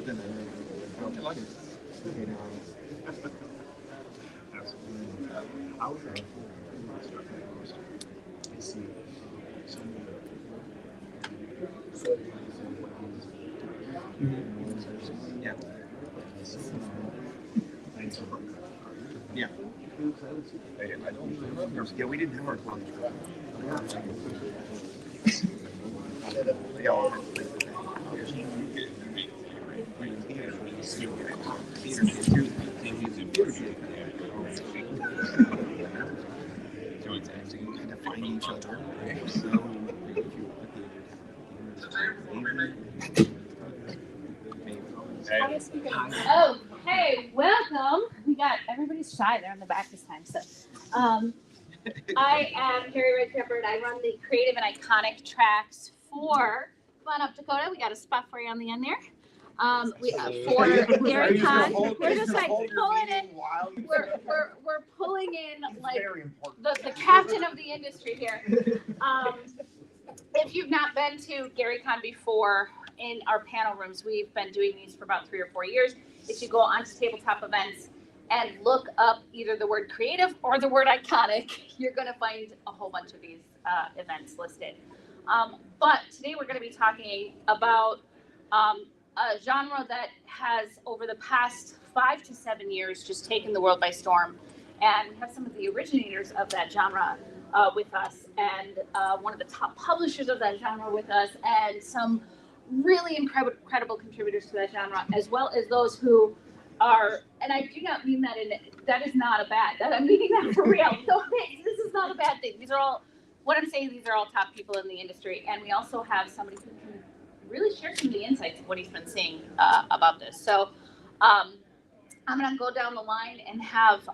than How I see. Yeah. Yeah. I don't remember. Yeah, we didn't have our clubs. So it's actually kind of finding each other. So Oh, hey, welcome. We got everybody's shy. They're in the back this time. So, I am Carrie Red Shepherd. I run the creative and iconic tracks for Fun Up Dakota. We got a spot for you on the end there. For Gary Con, we're just like pulling in. We're pulling in like the captain of the industry here. If you've not been to Gary Con before, in our panel rooms, we've been doing these for about 3 or 4 years. If you go onto Tabletop Events and look up either the word creative or the word iconic, you're going to find a whole bunch of these events listed. But today we're going to be talking about a genre that has, over the past 5 to 7 years, just taken the world by storm. And we have some of the originators of that genre with us, and one of the top publishers of that genre with us, and some really incredible contributors to that genre, as well as those who are, and I do not mean that that is not a bad, I'm meaning that for real. So this is not a bad thing. These are all, what I'm saying, these are all top people in the industry. And we also have somebody who can really share some of the insights of what he's been seeing about this. So I'm going to go down the line and have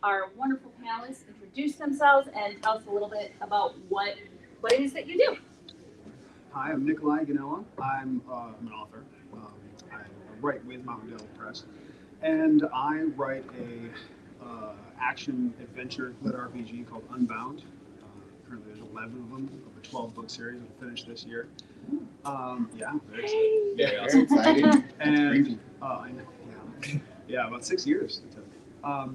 our wonderful panelists introduce themselves and tell us a little bit about what it is that you do. Hi, I'm Nikolai Ganella. I'm an author. I write with Mountain Dale Press, and I write a action adventure lit RPG called Unbound. Currently, there's 11 of them of a 12-book series. We'll finish this year. Yeah, very exciting. And I know, yeah, about 6 years it took. I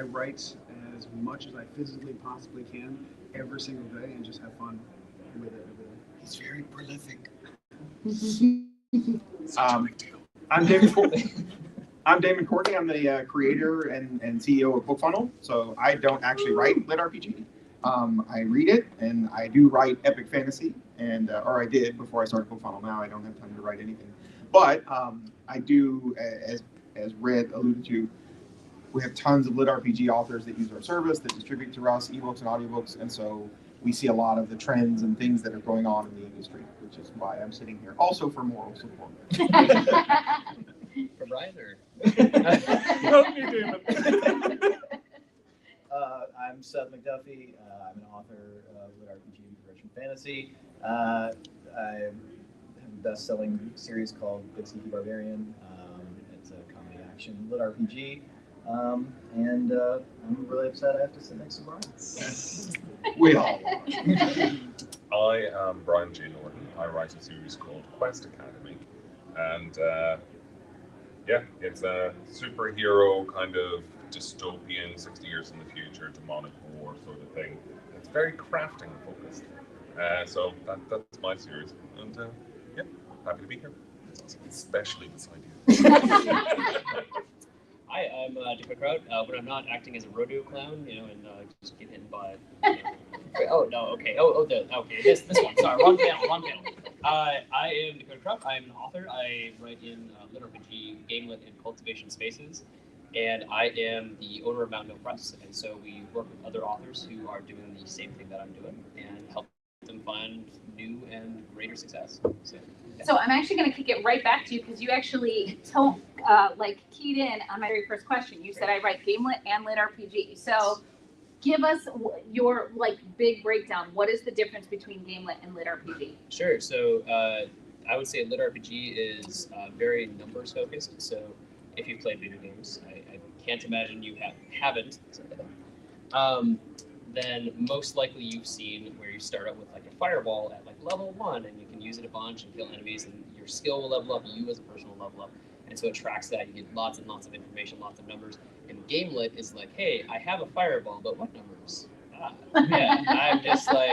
write as much as I physically possibly can every single day and just have fun with it every day. He's very prolific. I'm Damon Courtney. I'm the creator and CEO of BookFunnel. So I don't actually write lit RPG. I read it, and I do write epic fantasy, and or I did before I started BookFunnel. Now I don't have time to write anything. But I do, as Red alluded to, we have tons of lit RPG authors that use our service, that distribute to us ebooks and audiobooks, and so we see a lot of the trends and things that are going on in the industry, which is why I'm sitting here. Also for moral support. For Brian, or? I'm Seth McDuffie. I'm an author of lit RPG and Russian fantasy. I have a best-selling series called Big Sneaky Barbarian. It's a comedy action lit RPG. And I'm really upset I have to sit next to Brian. We all I am Brian J. Norton. I write a series called Quest Academy. And it's a superhero kind of dystopian, 60 years in the future, demonic war sort of thing. It's very crafting focused. So that's my series. And happy to be here. Especially this idea. Hi, I'm Dakota Kraut. When I'm not acting as a rodeo clown, and just get hit by. Oh no, okay. Okay. This one. Sorry, wrong panel. I am Dakota Kraut. I'm an author. I write in lit RPG, game lit, and cultivation spaces, and I am the owner of Mountain Dale Press. And so we work with other authors who are doing the same thing that I'm doing, and help them find new and greater success. So I'm actually going to kick it right back to you, because you actually keyed in on my very first question. You said I write game lit and lit RPG. So give us your big breakdown. What is the difference between game lit and lit RPG? Sure. So I would say lit RPG is very numbers focused. So if you've played video games, I can't imagine you haven't. Then most likely you've seen where you start out with a fireball at level 1, and you can use it a bunch and kill enemies, and your skill will level up, you as a person will level up. And so it tracks that. You get lots and lots of information, lots of numbers. And Gamelit is like, hey, I have a fireball, but what numbers? Yeah, I'm just like,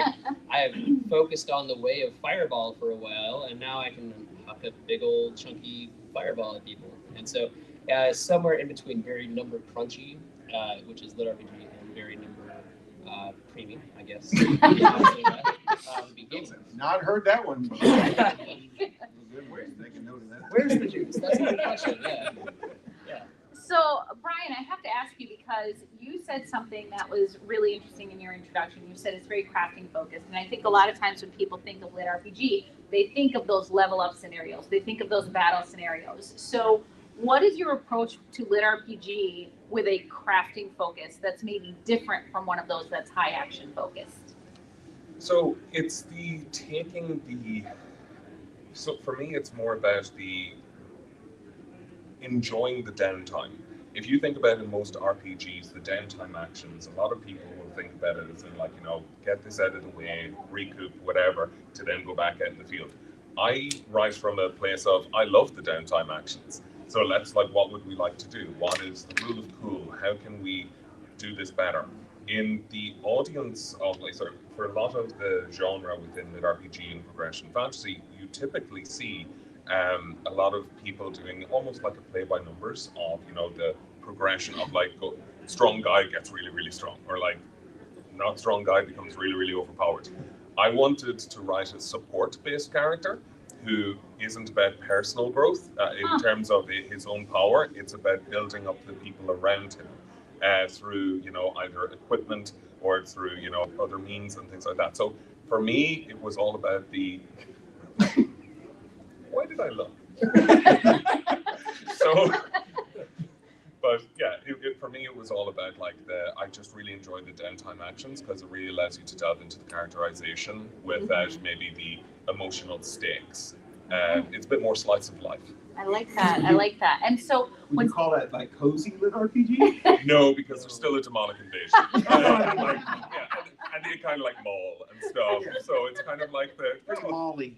I have focused on the way of fireball for a while, and now I can huck a big old chunky fireball at people. And so somewhere in between very number crunchy, which is lit RPG, and very number creamy, I guess. Would be Gamelit. Not heard that one. Where's the juice? That's a good question. Yeah. So, Brian, I have to ask you because you said something that was really interesting in your introduction. You said it's very crafting focused. And I think a lot of times when people think of lit RPG, they think of those level up scenarios. They think of those battle scenarios. So what is your approach to lit RPG with a crafting focus that's maybe different from one of those that's high action focused? So it's so for me, it's more about the enjoying the downtime. If you think about in most RPGs, the downtime actions, a lot of people will think about it as in like, get this out of the way, recoup, whatever, to then go back out in the field. I write from a place of, I love the downtime actions. So let's what would we like to do? What is the move cool? How can we do this better? In the audience of, for a lot of the genre within lit RPG and progression fantasy, you typically see a lot of people doing almost like a play by numbers of, the progression of strong guy gets really, really strong, or not strong guy becomes really, really overpowered. I wanted to write a support-based character who isn't about personal growth in terms of his own power. It's about building up the people around him through, either equipment or through, other means and things like that. So for me, it was all about the... Why did I look? But yeah, for me, it was all about I just really enjoyed the downtime actions because it really allows you to delve into the characterization without maybe the emotional stakes. It's a bit more slice of life. I like that. And so Would you call that cozy lit RPG? No, because there's still a demonic invasion. And they kind of maul and stuff. Yeah. So it's kind of like Molly.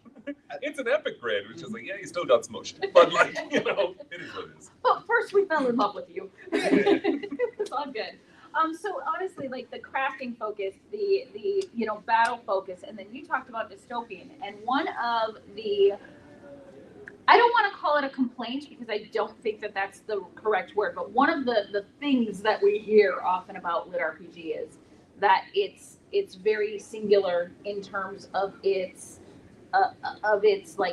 it's an epic grade, which is you still got smushed. But it is what it is. But first we fell in love with you. It's all good. So honestly, the crafting focus, the battle focus, and then you talked about dystopian, and one of the, I don't want to call it a complaint because I don't think that that's the correct word, but one of the things that we hear often about lit RPG is that it's very singular in terms of its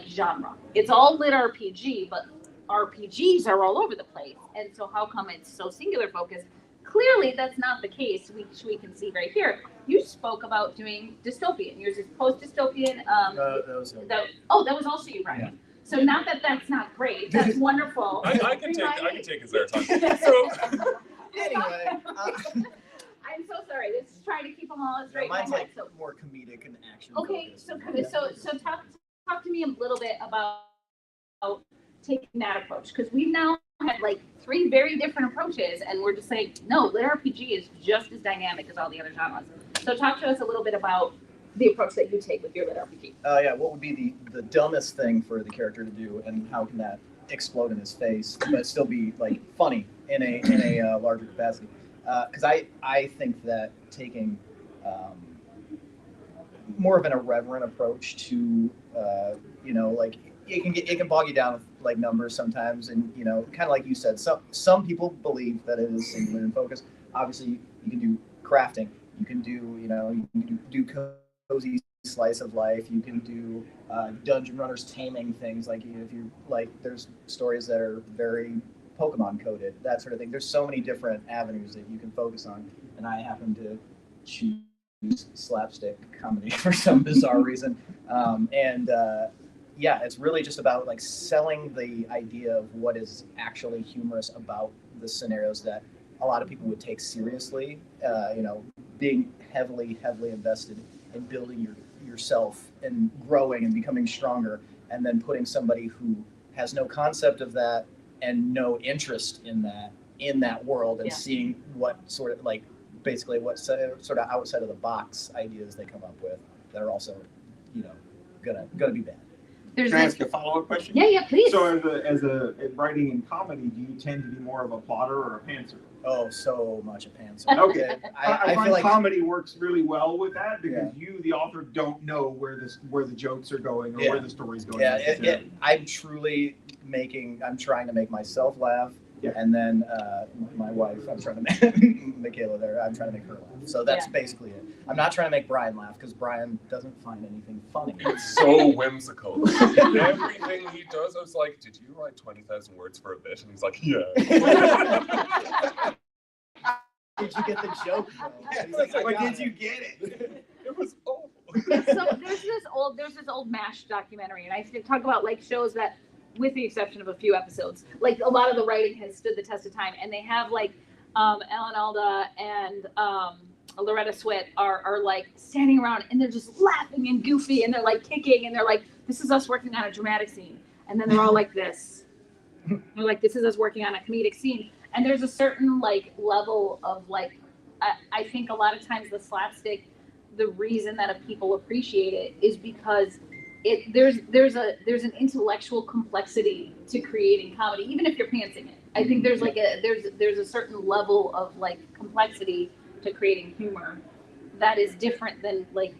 genre. It's all lit RPG, but RPGs are all over the place, and so how come it's so singular focused? Clearly, that's not the case. We can see right here. You spoke about doing dystopian. Yours is post-dystopian. That was also you, Brian. Yeah. So not that that's not great. That's wonderful. I can take his airtime. So Anyway, I'm so sorry. Let's try to keep them all straight. in my mine's head. So more comedic and action. okay, focused. so talk to me a little bit about taking that approach, because we've now had 3 very different approaches, and we're just saying no, lit RPG is just as dynamic as all the other genres. So talk to us a little bit about the approach that you take with your lit RPG. What would be the dumbest thing for the character to do, and how can that explode in his face, but still be funny in a larger capacity? Because I think that taking more of an irreverent approach to it can bog you down with numbers sometimes, and kind of like you said, some people believe that it is singular in focus. Obviously, you can do crafting, you can do cozy slice of life, you can do dungeon runners taming things, if you there's stories that are very Pokemon coded, that sort of thing. There's so many different avenues that you can focus on, and I happen to choose slapstick comedy for some bizarre reason. It's really just about selling the idea of what is actually humorous about the scenarios that a lot of people would take seriously. Being heavily invested in building yourself and growing and becoming stronger, and then putting somebody who has no concept of that and no interest in that world, and seeing what sort of basically what sort of outside of the box ideas they come up with that are also gonna be bad. there's Can I this. ask a follow-up question? Yeah, please. So as a writing in comedy, do you tend to be more of a plotter or a pantser? Oh, so much a pantser. Okay. I I find feel like comedy works really well with that because you, the author, don't know where the jokes are going or Yeah. where the story's going. yeah, I'm truly I'm trying to make myself laugh. Yeah. And then my wife, I'm trying to make Michaela there. I'm trying to make her laugh. So that's Yeah. basically it. I'm not trying to make Brian laugh because Brian doesn't find anything funny. It's so whimsical. Everything he does, I was like, did you write 20,000 words for a bit? And he's like, yeah. Did you get the joke? Though? He's like, But I got did you get it? It was awful. So there's this old MASH documentary, and I talk about like shows that, with the exception of a few episodes, like a lot of the writing has stood the test of time, and they have like Ellen Alda and Loretta Swit are like standing around and they're just laughing and goofy and they're like kicking and they're like, this is us working on a dramatic scene, and then they're all like this. They're like, this is us working on a comedic scene, and there's a certain like level of like, I think a lot of times the slapstick, the reason that people appreciate it is because there's an intellectual complexity to creating comedy, even if you're pantsing it. I think there's like there's a certain level of like complexity to creating humor that is different than like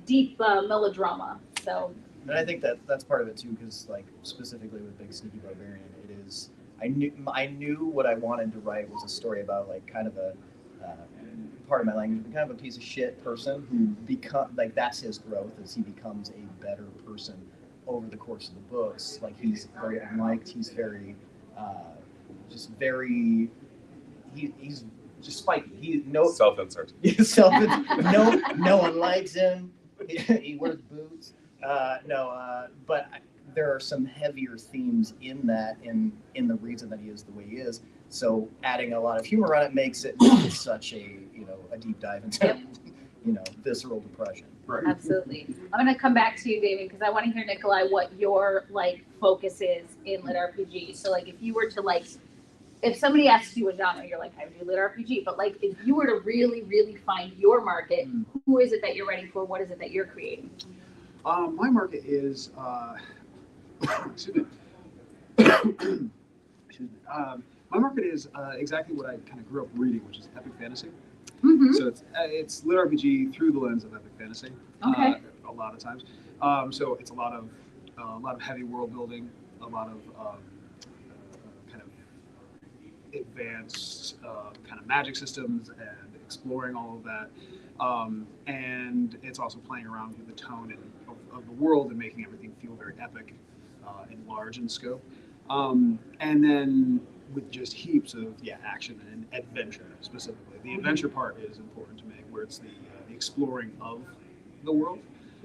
deep melodrama. So. And I think that's part of it too, because like specifically with Big Sneaky Barbarian, it is I knew what I wanted to write was a story about like kind of a part of my language, but kind of a piece of shit person who that's his growth as he becomes a better person over the course of the books. Like he's very unliked, he's very he's just spiky. Self-insert. No one likes him. He wears boots. But there are some heavier themes in that, in the reason that he is the way he is. So adding a lot of humor on it makes it not such a deep dive into visceral depression. Right. Absolutely. I'm going to come back to you, David, because I want to hear, Nikolai, what your like focus is in lit RPG. So like if you were to like, if somebody asks you a genre, you're like, I do lit RPG. But like if you were to really, really find your market, who is it that you're writing for? What is it that you're creating? My market is, excuse me. Excuse me. My market is exactly what I kind of grew up reading, which is epic fantasy. Mm-hmm. So it's lit RPG through the lens of epic fantasy. Okay. A lot of times. So it's a lot of heavy world building, a lot of kind of advanced kind of magic systems and exploring all of that. And it's also playing around with the tone of the world and making everything feel very epic and large in scope. And then with just heaps of action and adventure specifically. The adventure part is important to me, where it's the exploring of the world,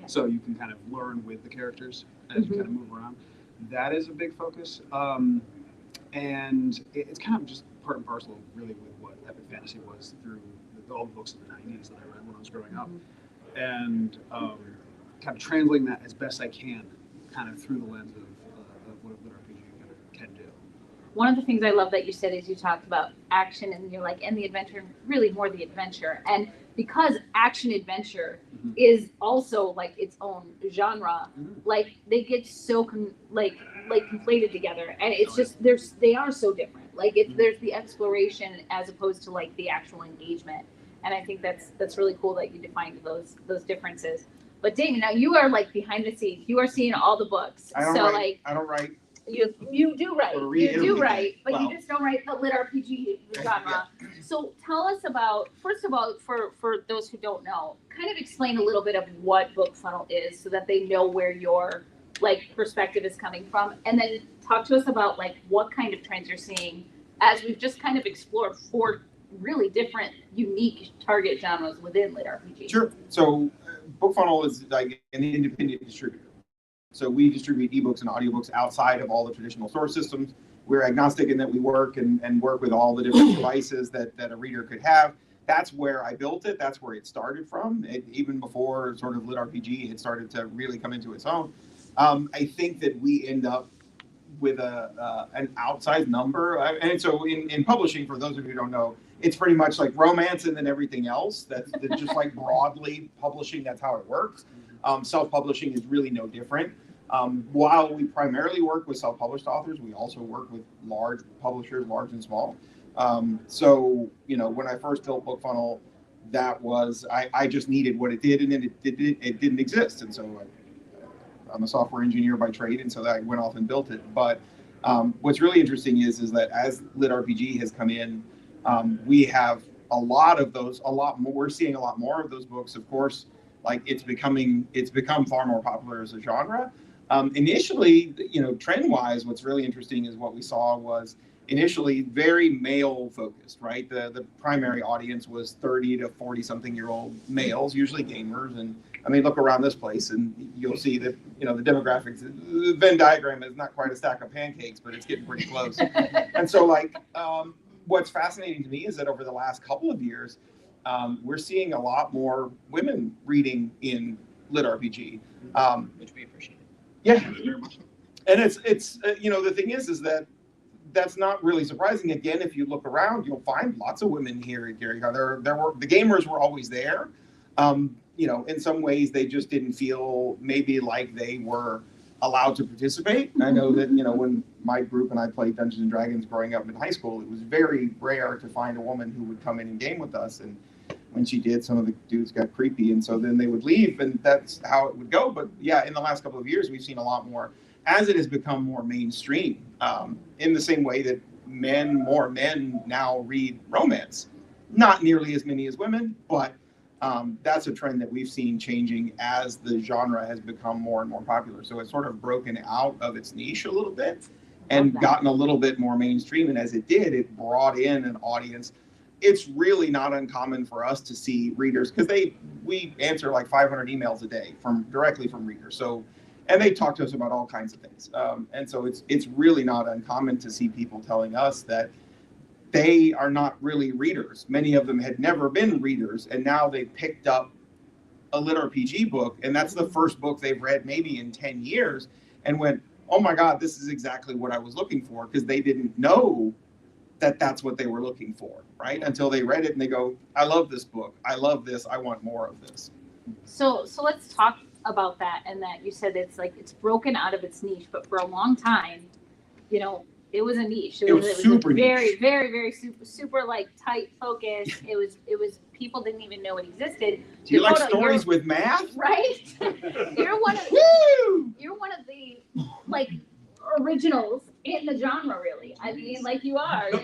so you can kind of learn with the characters as you kind of move around. That is a big focus, and it's kind of just part and parcel really with what epic fantasy was through all the books in the 90s that I read when I was growing up, and kind of translating that as best I can, kind of through the lens of what lit RPG kind of can do. One of the things I love that you said is you talked about action and you're like, and the adventure, really more the adventure. And because action adventure is also like its own genre, like they get so conflated together, and it's just they are so different. Like there's the exploration as opposed to like the actual engagement, and I think that's really cool that you defined those differences. But Damon, now you are like behind the scenes. You are seeing all the books. I don't write. You do write. Or read You do it. write, but Well. you just don't write the lit RPG genre. So tell us about, first of all, for those who don't know, kind of explain a little bit of what BookFunnel is so that they know where your like perspective is coming from, and then talk to us about like what kind of trends you're seeing as we've just kind of explored 4 really different, unique target genres within lit RPG. Sure. So BookFunnel is like an independent distributor. So we distribute ebooks and audiobooks outside of all the traditional source systems. We're agnostic in that we work and work with all the different devices that a reader could have. That's where I built it. That's where it started from. Even before sort of lit RPG had started to really come into its own. I think that we end up with an outsized number. And so in publishing, for those of you who don't know, it's pretty much like romance and then everything else. That's just like broadly publishing. That's how it works. Self-publishing is really no different. While we primarily work with self-published authors, we also work with large publishers, large and small. So, you know, when I first built BookFunnel, that was, I just needed what it did, and then it didn't exist. And so I'm a software engineer by trade, and so I went off and built it. But what's really interesting is that as LitRPG has come in, we have a lot more. We're seeing a lot more of those books. Of course, like it's become far more popular as a genre. Initially, you know, trend-wise, what's really interesting is what we saw was initially very male focused, right? The primary audience was 30 to 40 something year old males, usually gamers. And I mean, look around this place and you'll see that, you know, the demographics, the Venn diagram is not quite a stack of pancakes, but it's getting pretty close. And so like, what's fascinating to me is that over the last couple of years, we're seeing a lot more women reading in LitRPG. Which we appreciate. Yeah, and it's you know, the thing is that that's not really surprising. Again, if you look around, you'll find lots of women here at Gary Con. There were the gamers were always there. You know, in some ways they just didn't feel maybe like they were allowed to participate. I know that, you know, when my group and I played Dungeons and Dragons growing up in high school, it was very rare to find a woman who would come in and game with us. And when she did, some of the dudes got creepy, and so then they would leave, and that's how it would go. But yeah, in the last couple of years, we've seen a lot more as it has become more mainstream. In the same way that more men now read romance, not nearly as many as women, but that's a trend that we've seen changing as the genre has become more and more popular. So it's sort of broken out of its niche a little bit and gotten a little bit more mainstream. And as it did, it brought in an audience. It's really not uncommon for us to see readers, because we answer like 500 emails a day directly from readers. So, and they talk to us about all kinds of things. And so it's really not uncommon to see people telling us that they are not really readers. Many of them had never been readers, and now they picked up a LitRPG book, and that's the first book they've read maybe in 10 years, and went, oh my God, this is exactly what I was looking for, because they didn't know that that's what they were looking for, right? Until they read it and they go, I love this book. I love this. I want more of this. So let's talk about that, and that you said it's like it's broken out of its niche, but for a long time, you know, it was a niche. It was super very, niche. very, very super like tight focus. It was people didn't even know it existed. Do you like Dakota, stories with math? Right? You're one of the like originals in the genre, really. I mean, like you are. You're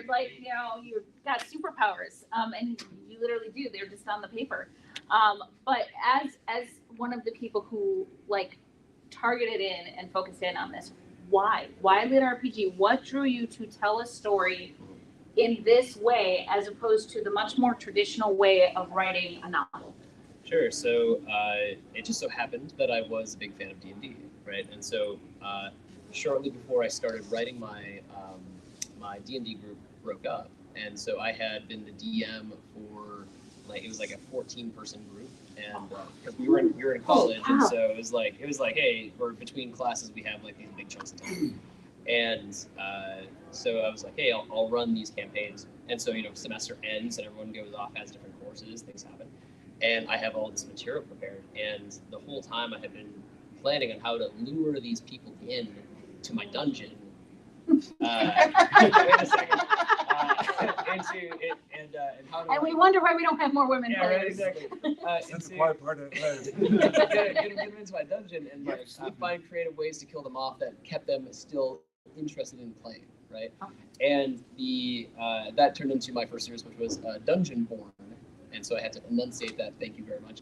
like, you know, you've got superpowers, and you literally do. They're just on the paper. But as one of the people who like targeted in and focused in on this, why LitRPG? What drew you to tell a story in this way as opposed to the much more traditional way of writing a novel? Sure. So it just so happened that I was a big fan of D&D, right? And so shortly before I started writing my my D&D group broke up, and so I had been the DM for like it was like a 14-person group, and because we were in college, and so it was like hey, we're between classes, we have like these big chunks of time, and so I was like, hey, I'll run these campaigns, and so you know semester ends and everyone goes off, has different courses, things happen, and I have all this material prepared, and the whole time I had been planning on how to lure these people in to my dungeon. Wait a second. Into it, and how to. And we wonder why we don't have more women Yeah, right, players. exactly. That's the quiet part of get them into my dungeon and like find creative ways to kill them off that kept them still interested in playing, right? Okay. And the that turned into my first series, which was Dungeon Born, and so I had to enunciate that. Thank you very much.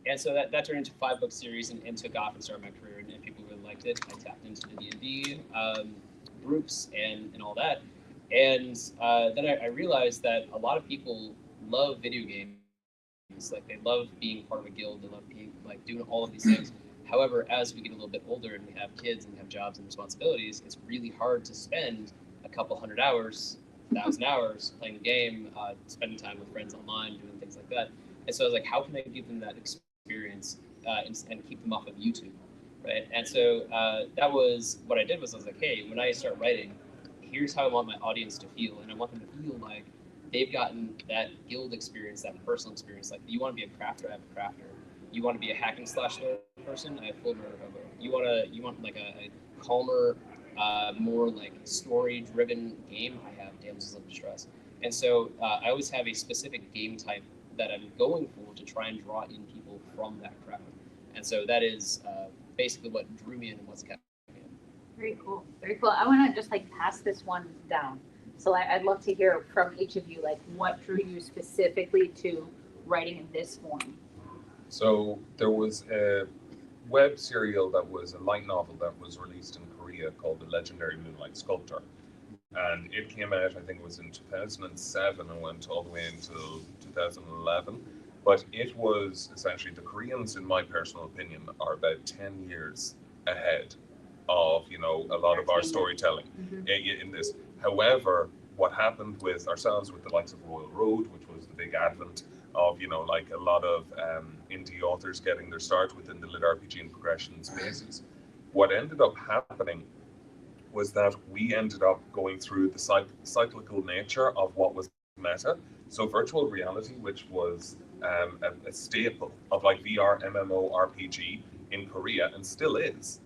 And so that turned into a 5-book series and took off and started my career, and people really liked it. I tapped into the D&D groups and all that. And then I realized that a lot of people love video games. Like they love being part of a guild. They love being like doing all of these things. However, as we get a little bit older and we have kids and we have jobs and responsibilities, it's really hard to spend a couple hundred hours, 1,000 hours playing the game, spending time with friends online, doing things like that. And so I was like, how can I give them that experience and keep them off of YouTube, right? And so that was what I did. Was I was like, hey, when I start writing, here's how I want my audience to feel, and I want them to feel like they've gotten that guild experience, that personal experience. Like, you want to be a crafter, I have a crafter. You want to be a hack and slash person. I have full murder hobo. You want like a calmer, more like story-driven game. I have Damsels of Distress, and so I always have a specific game type that I'm going for to try and draw in people from that crowd. And so that is basically what drew me in and what's kept me in. Very cool. Very cool. I want to just like pass this one down. So I'd love to hear from each of you, like what drew you specifically to writing in this form? So there was a web serial that was a light novel that was released in Korea called The Legendary Moonlight Sculptor. And it came out, I think it was in 2007 and went all the way until 2011. But it was essentially, the Koreans, in my personal opinion, are about 10 years ahead of, you know, a lot of our storytelling in this. However, what happened with ourselves, with the likes of Royal Road, which was the big advent of, you know, like a lot of indie authors getting their start within the lit RPG and progression spaces, what ended up happening was that we ended up going through the cyclical nature of what was meta. So virtual reality, which was a staple of like VR MMO RPG in Korea and still is,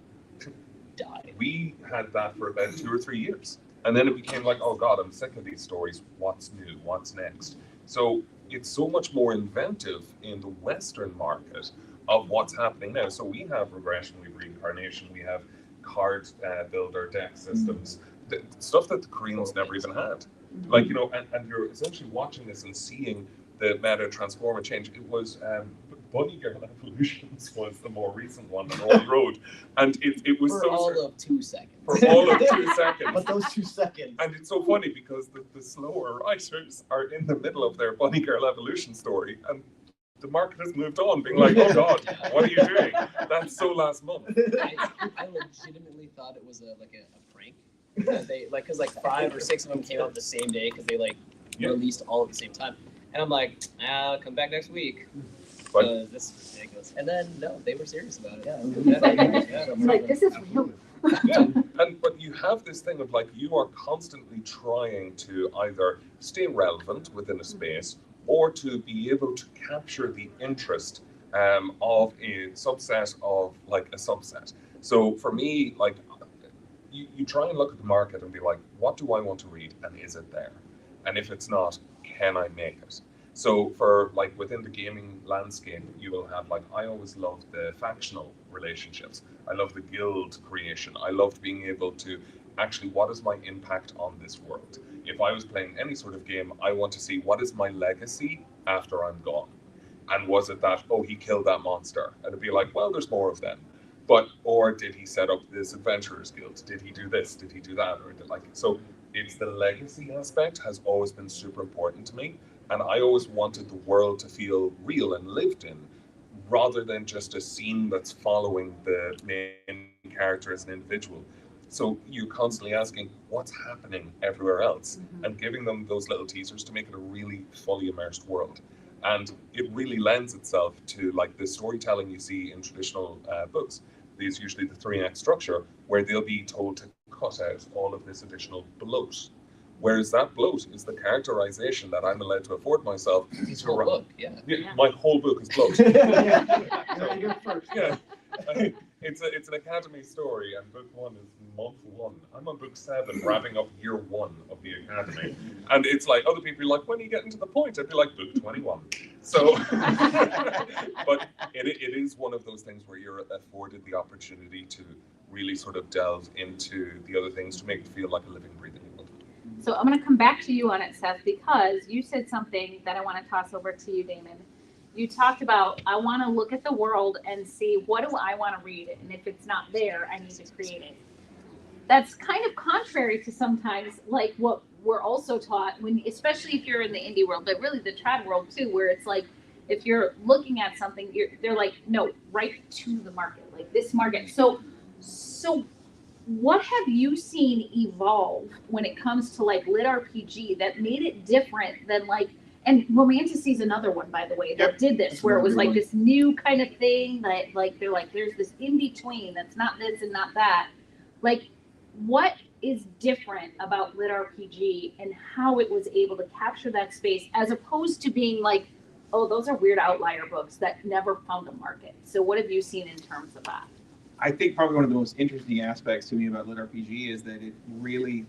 Die. we had that for about 2 or 3 years. And then it became like, oh God, I'm sick of these stories. What's new? What's next? So it's so much more inventive in the Western market of what's happening now. So we have regression, we have reincarnation, we have card builder deck systems, the stuff that the Koreans never even had. Like, you know, and you're essentially watching this and seeing the meta transform and change. It was Bunny Girl Evolutions was the more recent one on Royal Road, and it was For so all of 2 seconds. for all of 2 seconds. But those 2 seconds. And it's so funny because the slower writers are in the middle of their Bunny Girl Evolution story, and the market has moved on, being like, oh God, what are you doing? That's so last month. I legitimately thought it was a prank. That they like, because like 5 or 6 of them came out the same day because they like released all at the same time, and I'm like, come back next week. But This is ridiculous. And then no, they were serious about it. It's like, this is real. yeah, but you have this thing of like, you are constantly trying to either stay relevant within a space or to be able to capture the interest of a subset of like a subset. So for me, like, you try and look at the market and be like, what do I want to read, and is it there? And if it's not, can I make it? So for like within the gaming landscape, you will have like, I always loved the factional relationships. I love the guild creation. I loved being able to actually, what is my impact on this world? If I was playing any sort of game, I want to see what is my legacy after I'm gone. And was it that, oh, he killed that monster? And it'd be like, well, there's more of them. But, or did he set up this adventurers guild? Did he do this? Did he do that? Or did, like, so it's the legacy aspect has always been super important to me. And I always wanted the world to feel real and lived in, rather than just a scene that's following the main character as an individual. So you're constantly asking what's happening everywhere else and giving them those little teasers to make it a really fully immersed world. And it really lends itself to like the storytelling you see in traditional books. There's usually the 3-act structure where they'll be told to cut out all of this additional bloat. Whereas that bloat is the characterization that I'm allowed to afford myself. His whole book, yeah. My whole book is bloat. There you go first. Yeah. It's an academy story, and book 1 is month 1. I'm on book 7, wrapping up year 1 of the academy, and it's like other people are like, when are you getting to the point? I'd be like, book 21. So, but it is one of those things where you're afforded the opportunity to really sort of delve into the other things to make it feel like a living, breathing world. So I'm going to come back to you on it, Seth, because you said something that I want to toss over to you, Damon. You talked about, I want to look at the world and see, what do I want to read? And if it's not there, I need to create it. That's kind of contrary to sometimes like what we're also taught, when, especially if you're in the indie world, but really the trad world too, where it's like, if you're looking at something, they're like, no, right to the market, like this market. So what have you seen evolve when it comes to like lit RPG that made it different than like, and Romantasy is another one, by the way, that did this, where it was like this new kind of thing that like, they're like, there's this in between that's not this and not that. Like, what is different about lit RPG and how it was able to capture that space as opposed to being like oh, those are weird outlier books that never found a market. So what have you seen in terms of that? I think probably one of the most interesting aspects to me about Lit RPG is that it really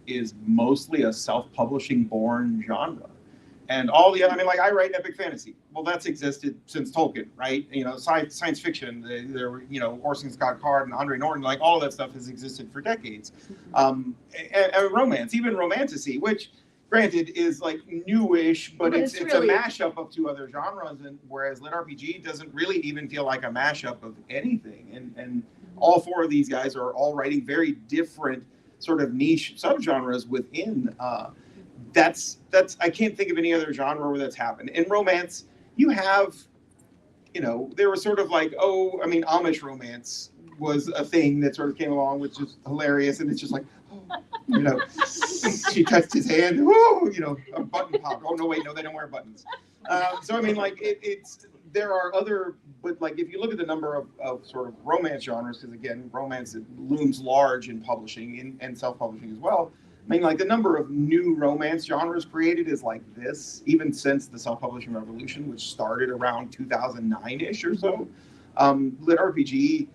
is mostly a self-publishing born genre. And all the other, I mean, like I write epic fantasy. Well, that's existed since Tolkien, right? You know, science fiction, there were, you know, Orson Scott Card and Andre Norton, like all of that stuff has existed for decades. And romance, even romantasy, which granted is like newish, but it's really a mashup of two other genres. And whereas Lit RPG doesn't really even feel like a mashup of anything. And all four of these guys are all writing very different sort of niche subgenres within that's I can't think of any other genre where that's happened. In romance, you have, you know, there was sort of like, oh, I mean, Amish romance was a thing that sort of came along, which is hilarious, and it's just like, oh, you know, she touched his hand, whoo, you know, a button popped. Oh no, wait, no, they don't wear buttons. So I mean, like it's there are other, but like if you look at the number of sort of romance genres, because again, romance looms large in publishing and self-publishing as well. I mean, like the number of new romance genres created is like this, even since the self-publishing revolution, which started around 2009-ish or so. Lit RPG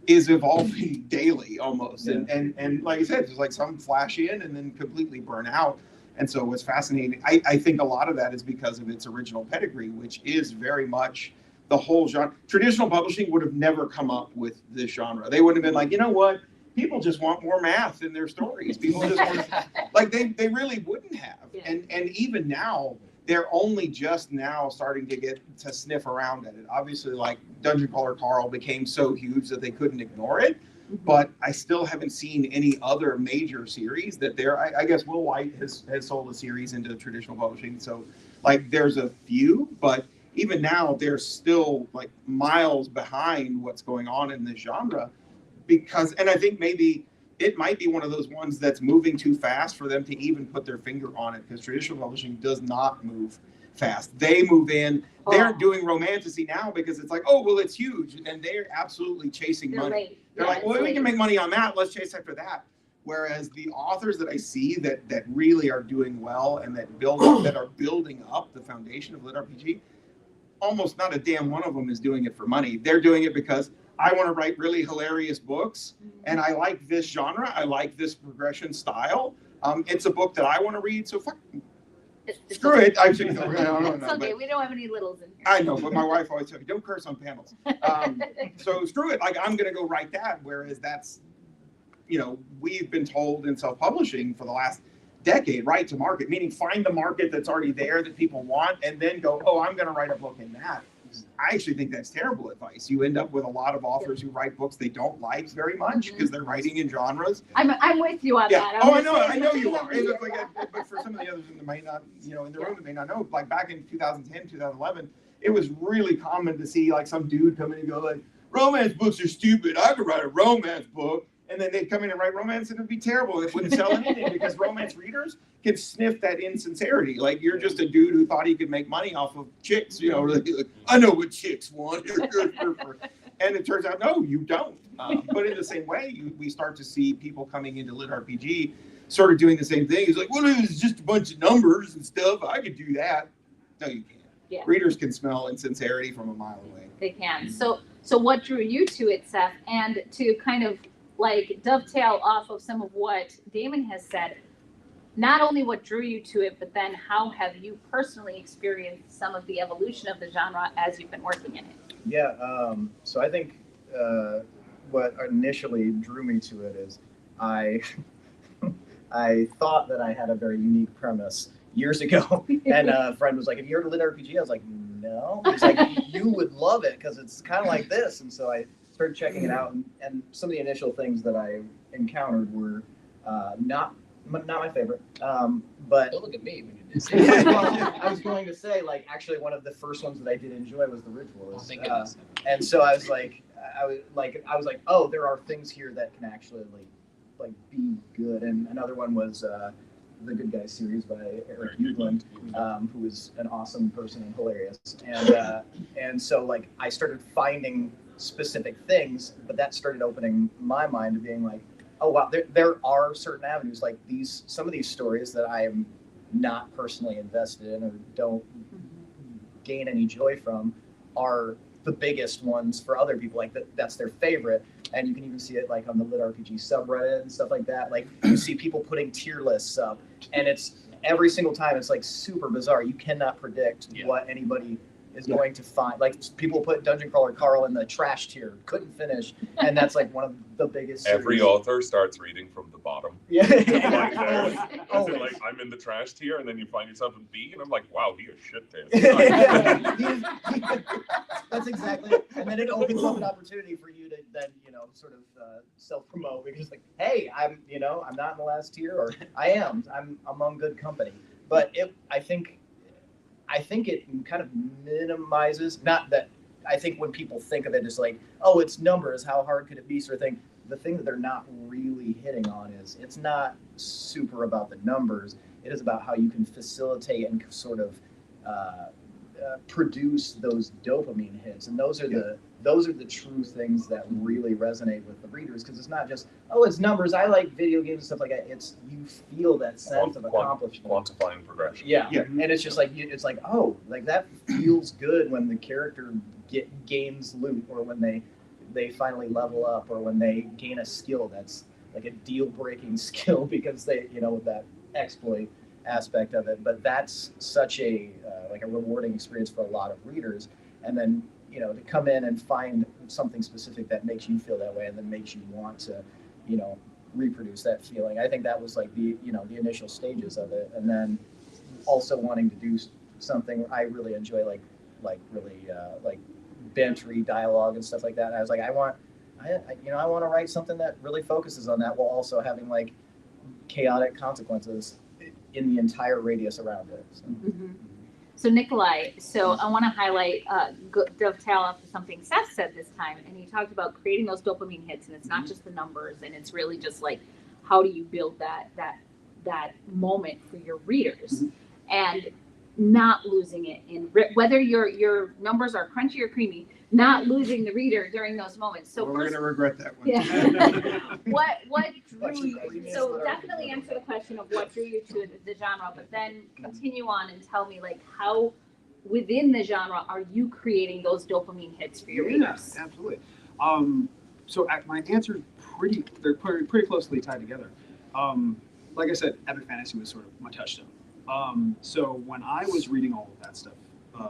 is evolving daily almost. Yeah. And like I said, there's like some flash in and then completely burn out. And so what's fascinating, I think a lot of that is because of its original pedigree, which is very much the whole genre. Traditional publishing would have never come up with this genre. They would have been like, you know what? People just want more math in their stories. People just want, like they really wouldn't have. Yeah. And even now, they're only just now starting to get to sniff around at it. Obviously, like Dungeon Crawler Carl became so huge that they couldn't ignore it. But I still haven't seen any other major series that I guess Will White has sold a series into traditional publishing. So like there's a few, but even now they're still like miles behind what's going on in this genre. Because, and I think maybe it might be one of those ones that's moving too fast for them to even put their finger on it, because traditional publishing does not move fast. They move in, they're doing romantasy now because it's like, oh, well, it's huge. And they're absolutely chasing They're money. late. They're Yeah, like, well, it's we late. can make money on that. Let's chase after that. Whereas the authors that I see that really are doing well and that are building up the foundation of Lit RPG, almost not a damn one of them is doing it for money. They're doing it because I want to write really hilarious books, and I like this genre. I like this progression style. It's a book that I want to read, so screw it. I should. I don't know, It's okay. but We don't have any littles in here. I know, but my wife always said, "Don't curse on panels." So screw it. Like I'm gonna go write that. Whereas that's, you know, we've been told in self-publishing for the last decade, right, to market, meaning find the market that's already there that people want, and then go, oh, I'm gonna write a book in that. I actually think that's terrible advice. You end up with a lot of authors who write books they don't like very much because they're writing in genres. I'm with you on Yeah. that. Oh, I'm I know. just I know saying, you are. yeah. It's like, but for some of the others that might not, you know, in the room that may not know, like back in 2010, 2011, it was really common to see like some dude come in and go like, romance books are stupid. I could write a romance book. And then they'd come in and write romance and it'd be terrible. It wouldn't sell anything because romance readers can sniff that insincerity. Like you're just a dude who thought he could make money off of chicks, you know, like, I know what chicks want. And it turns out, no, you don't. But in the same way, we start to see people coming into Lit RPG sort of doing the same thing. It's like, well, it's just a bunch of numbers and stuff. I could do that. No, you can't. Yeah. Readers can smell insincerity from a mile away. They can. So what drew you to it, Seth? And to kind of like dovetail off of some of what Damon has said, not only what drew you to it, but then how have you personally experienced some of the evolution of the genre as you've been working in it? Yeah, so I think what initially drew me to it is I thought that I had a very unique premise years ago, and a friend was like, "Have you heard of Lit RPG?" I was like, "No." He's like, "You would love it because it's kind of like this," and so I started checking it out, and some of the initial things that I encountered were not my favorite, but Don't look at me when you did say that. well, I was going to say, like, actually one of the first ones that I did enjoy was The Oh, Ritualist. thank goodness. And so I was like, oh, there are things here that can actually like be good. And another one was the Good Guys series by Eric Ueland, who is an awesome person and hilarious. And so like I started finding specific things, but that started opening my mind to being like, oh wow, there are certain avenues like some of these stories that I am not personally invested in or gain any joy from are the biggest ones for other people. Like that's their favorite. And you can even see it like on the Lit RPG subreddit and stuff like that. Like you see people putting tier lists up, and it's every single time it's like super bizarre. You cannot predict what anybody is going to find. Like people put Dungeon Crawler Carl in the trash tier, couldn't finish, and that's like one of the biggest. Every series. author starts reading from the bottom. Yeah. Like there. As in, Always. like I'm in the trash tier, and then you find yourself in B, and I'm like, wow, he is shit taste. That's exactly it. And then it opens up an opportunity for you to then, sort of self-promote because like, hey, I'm not in the last tier, or I'm among good company. But I think it kind of minimizes, not that, I think when people think of it as like, oh, it's numbers, how hard could it be, sort of thing. The thing that they're not really hitting on is it's not super about the numbers. It is about how you can facilitate and sort of produce those dopamine hits, and those are the true things that really resonate with the readers, because it's not just, oh, it's numbers, I like video games and stuff like that. It's you feel that sense of accomplishment, quantifying progression. yeah, and it's just like it's like, oh, like that feels good when the character gains loot, or when they finally level up, or when they gain a skill that's like a deal-breaking skill because they with that exploit aspect of it. But that's such a like a rewarding experience for a lot of readers, and then to come in and find something specific that makes you feel that way, and then makes you want to reproduce that feeling. I think that was like the the initial stages of it, and then also wanting to do something I really enjoy, like really like bantery dialogue and stuff like that. And I was like, I want to write something that really focuses on that, while also having like chaotic consequences in the entire radius around it. So. Mm-hmm. So Nikolai, I want to highlight, dovetail off of something Seth said this time, and he talked about creating those dopamine hits, and it's not just the numbers, and it's really just like, how do you build that moment for your readers, and not losing it in whether your numbers are crunchy or creamy, not losing the reader during those moments. So we're gonna regret that one. Yeah. what drew you? So definitely answer the question of what drew you to the genre, but then continue on and tell me like how within the genre are you creating those dopamine hits for your readers? Yeah, absolutely. So my answers they're pretty closely tied together. Like I said, epic fantasy was sort of my touchstone. So when I was reading all of that stuff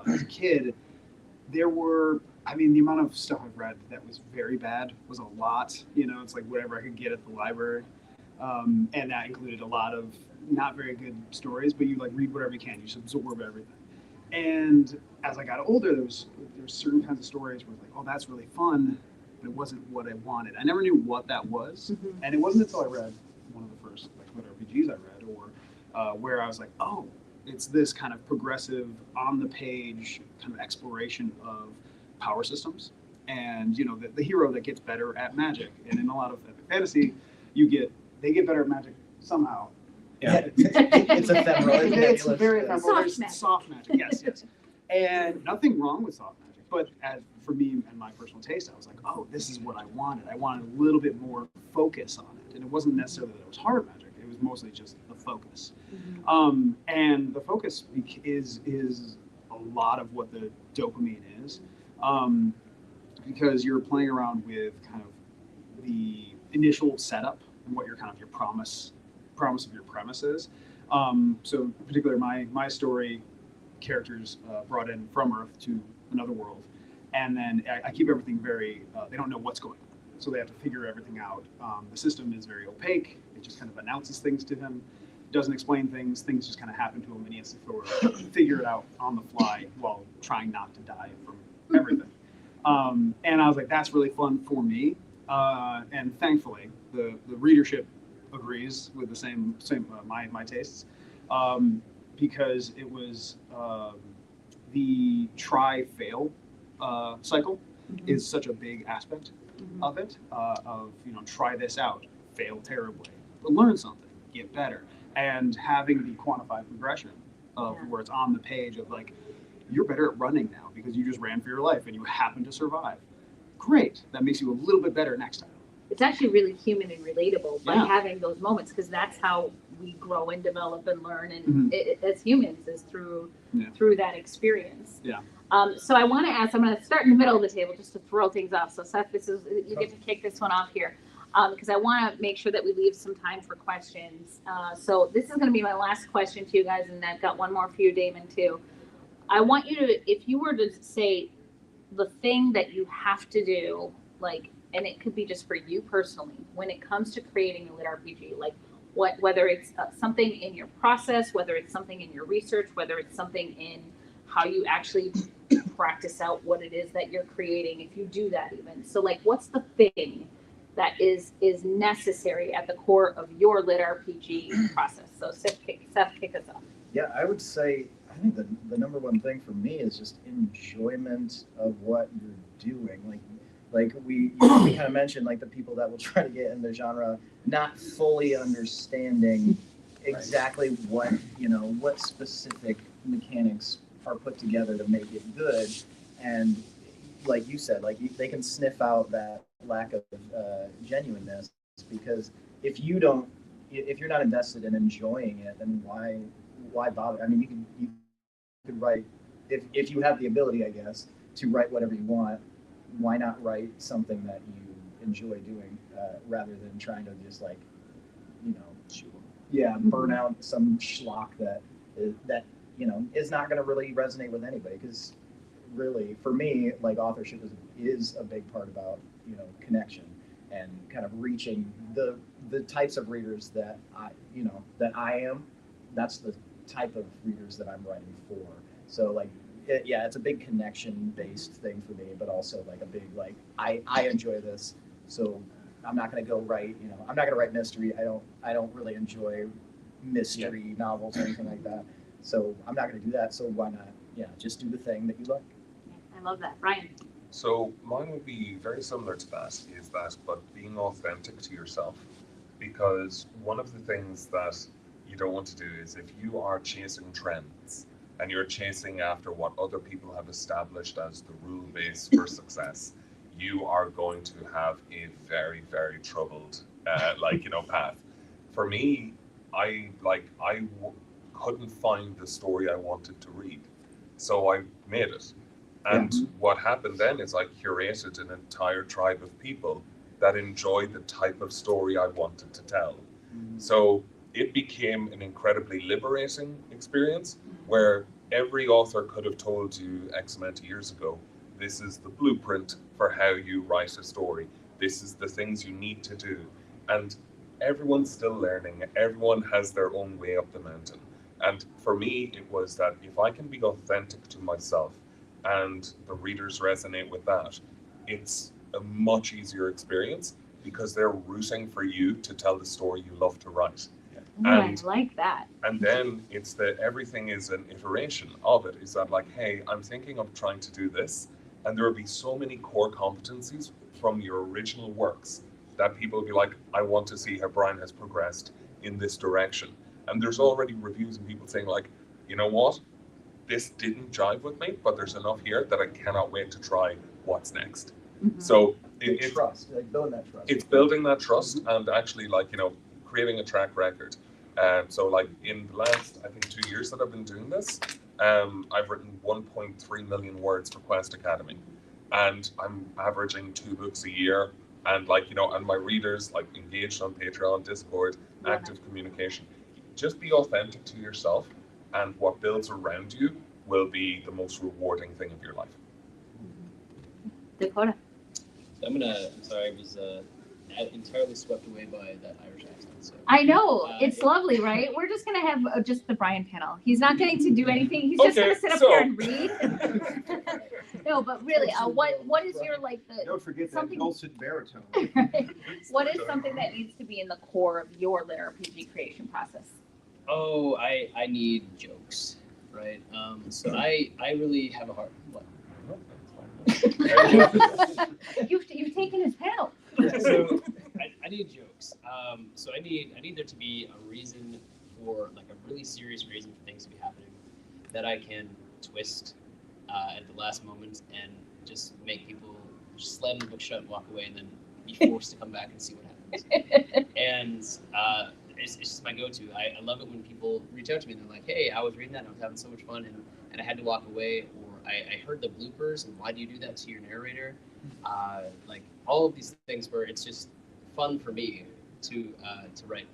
as a kid, there were, the amount of stuff I've read that was very bad was a lot. It's like whatever I could get at the library. And that included a lot of not very good stories, but you like read whatever you can. You just absorb everything. And as I got older, there was certain kinds of stories where like, oh, that's really fun, but it wasn't what I wanted. I never knew what that was. Mm-hmm. And it wasn't until I read one of the first like lit RPGs I read, or where I was like, oh, it's this kind of progressive, on the page kind of exploration of power systems, and the hero that gets better at magic. And in a lot of epic fantasy, they get better at magic somehow. Yeah, it's ephemeral. It's very ephemeral. Soft magic. Yes. And nothing wrong with soft magic, but for me and my personal taste, I was like, oh, this is what I wanted. I wanted a little bit more focus on it, and it wasn't necessarily that it was hard magic. It was mostly just the focus. Mm-hmm. And the focus is a lot of what the dopamine is, because you're playing around with kind of the initial setup and what your promise of your premise is. So particularly my story, characters brought in from Earth to another world, and then I keep everything very, they don't know what's going on. So they have to figure everything out. The system is very opaque. It just kind of announces things to him, doesn't explain things. Things just kind of happen to him, and he has to figure it out on the fly while trying not to die from everything. And I was like, that's really fun for me. And thankfully, the readership agrees with the same my tastes, because it was the try-fail cycle is such a big aspect of it, of try this out, fail terribly, but learn something, get better, and having the quantified progression of where it's on the page of like, you're better at running now because you just ran for your life and you happen to survive. Great, that makes you a little bit better next time. it's actually really human and relatable by Yeah. having those moments, because that's how we grow and develop and learn, and Mhm. as humans is through Yeah. through that experience. Yeah. So I want to ask. I'm going to start in the middle of the table just to throw things off. So Seth, you get to kick this one off here, because I want to make sure that we leave some time for questions. So this is going to be my last question to you guys, and I've got one more for you, Damon, too. I want you to, if you were to say the thing that you have to do, like, and it could be just for you personally, when it comes to creating a lit RPG, like whether it's something in your process, whether it's something in your research, whether it's something in how you actually practice out what it is that you're creating, if you do that even. So like, what's the thing that is necessary at the core of your lit RPG process? So Seth, kick us off. Yeah, I would say I think the number one thing for me is just enjoyment of what you're doing. Like we kind of mentioned, like the people that will try to get in the genre not fully understanding exactly what what specific mechanics are put together to make it good, and like you said, like they can sniff out that lack of genuineness, because if you're not invested in enjoying it, then why bother? I mean, you could write, if you have the ability, I guess, to write whatever you want. Why not write something that you enjoy doing, rather than trying to just like, burn out some schlock that is not going to really resonate with anybody. Because really, for me, like authorship is a big part about connection and kind of reaching the types of readers that I am. That's the type of readers that I'm writing for. So like, it's a big connection based thing for me, but also like a big, like, I enjoy this. So I'm not going to go write, I'm not going to write mystery. I don't really enjoy mystery novels or anything like that. So I'm not going to do that. So why not, just do the thing that you like. I love that. Ryan. So mine would be very similar to that, but being authentic to yourself. Because one of the things that you don't want to do is, if you are chasing trends and you're chasing after what other people have established as the rule base for success, you are going to have a very, very troubled, path. For me, couldn't find the story I wanted to read, so I made it. And what happened then is I curated an entire tribe of people that enjoyed the type of story I wanted to tell. So it became an incredibly liberating experience, where every author could have told you X amount of years ago, this is the blueprint for how you write a story. This is the things you need to do. And everyone's still learning. Everyone has their own way up the mountain. And for me, it was that if I can be authentic to myself and the readers resonate with that, it's a much easier experience, because they're rooting for you to tell the story you love to write. I like that. And then it's that everything is an iteration of it. Is that like, hey, I'm thinking of trying to do this, and there will be so many core competencies from your original works that people will be like, I want to see how Brian has progressed in this direction. And there's already reviews and people saying like, you know what? This didn't jive with me, but there's enough here that I cannot wait to try what's next. Mm-hmm. So it's trust, like building that trust. It's building that trust, and actually creating a track record. So like in the last, I think 2 years that I've been doing this, I've written 1.3 million words for Quest Academy, and I'm averaging 2 books a year. And and my readers engaged on Patreon, Discord, active communication. Just be authentic to yourself, and what builds around you will be the most rewarding thing of your life. Dakota. I'm sorry, I was entirely swept away by that Irish accent. So. I know, it's lovely, right? We're just going to have just the Brian panel. He's not getting to do anything. He's just going to sit up here and read. No, but really, what is your Don't forget that dulcet baritone. Right. What is something that needs to be in the core of your lit RPG creation process? Oh, I need jokes, right? So I really have a hard. What? You've taken his panel. So I need jokes. So I need there to be a reason for a really serious reason for things to be happening that I can twist at the last moment and just make people just slam the book shut and walk away, and then be forced to come back and see what happens. And it's just my go-to. I love it when people reach out to me and they're like, hey, I was reading that and I was having so much fun and I had to walk away, or I heard the bloopers and why do you do that to your narrator? Like all of these things where it's just fun for me to write.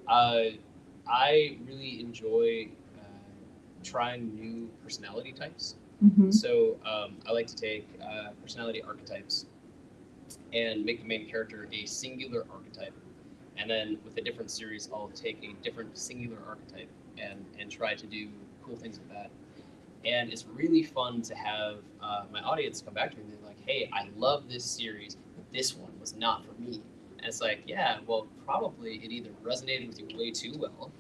I really enjoy trying new personality types. Mhm. So I like to take personality archetypes and make the main character a singular archetype. And then with a different series, I'll take a different singular archetype and try to do cool things with that. And it's really fun to have my audience come back to me and they're like, hey, I love this series, but this one was not for me. And it's like, yeah, well, probably it either resonated with you way too well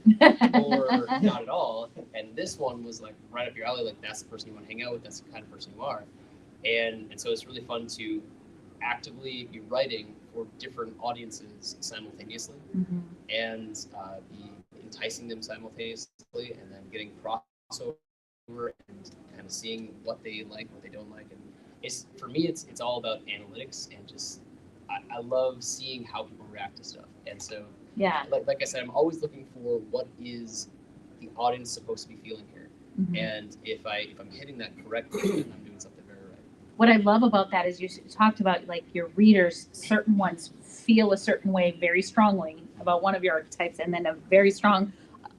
or not at all. And this one was like right up your alley, like that's the person you want to hang out with, that's the kind of person you are. And so it's really fun to actively be writing for different audiences simultaneously Mhm. and be enticing them simultaneously and then getting crossover and kind of seeing what they like, what they don't like. And it's for me, it's all about analytics and just I love seeing how people react to stuff. And so Yeah. like I said, I'm always looking for what is the audience supposed to be feeling here. Mhm. And if I'm hitting that correctly, then I'm doing something very right. What I love about that is you talked about like your readers, certain ones feel a certain way very strongly about one of your archetypes and then a very strong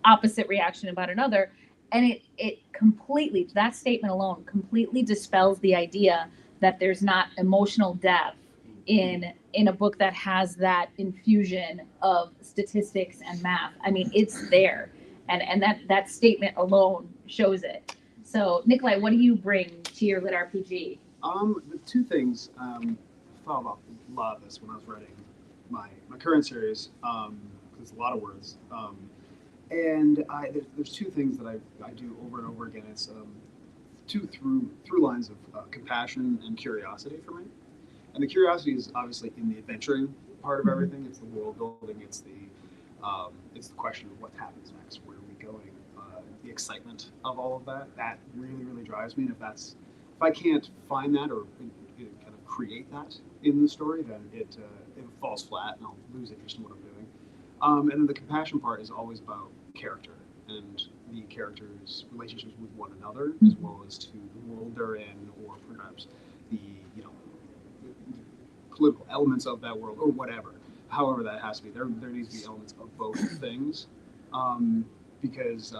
opposite reaction about another. And it completely, that statement alone completely dispels the idea that there's not emotional depth in a book that has that infusion of statistics and math. I mean, it's there. And that statement alone shows it. So Nikolai, what do you bring to your lit RPG? The two things, I thought about a lot of this when I was writing my current series, it's a lot of words. And there's two things that I do over and over again. It's two through lines of compassion and curiosity for me. And the curiosity is obviously in the adventuring part of everything. It's the world building. It's the question of what happens next. Where are we going? The excitement of all of that. That really, really drives me. And if I can't find that or kind of create that in the story, then it falls flat and I'll lose interest in what I'm doing. And then the compassion part is always about character and the characters' relationships with one another, as well as to the world they're in, or perhaps the political elements of that world, or whatever. However that has to be. There needs to be elements of both things, because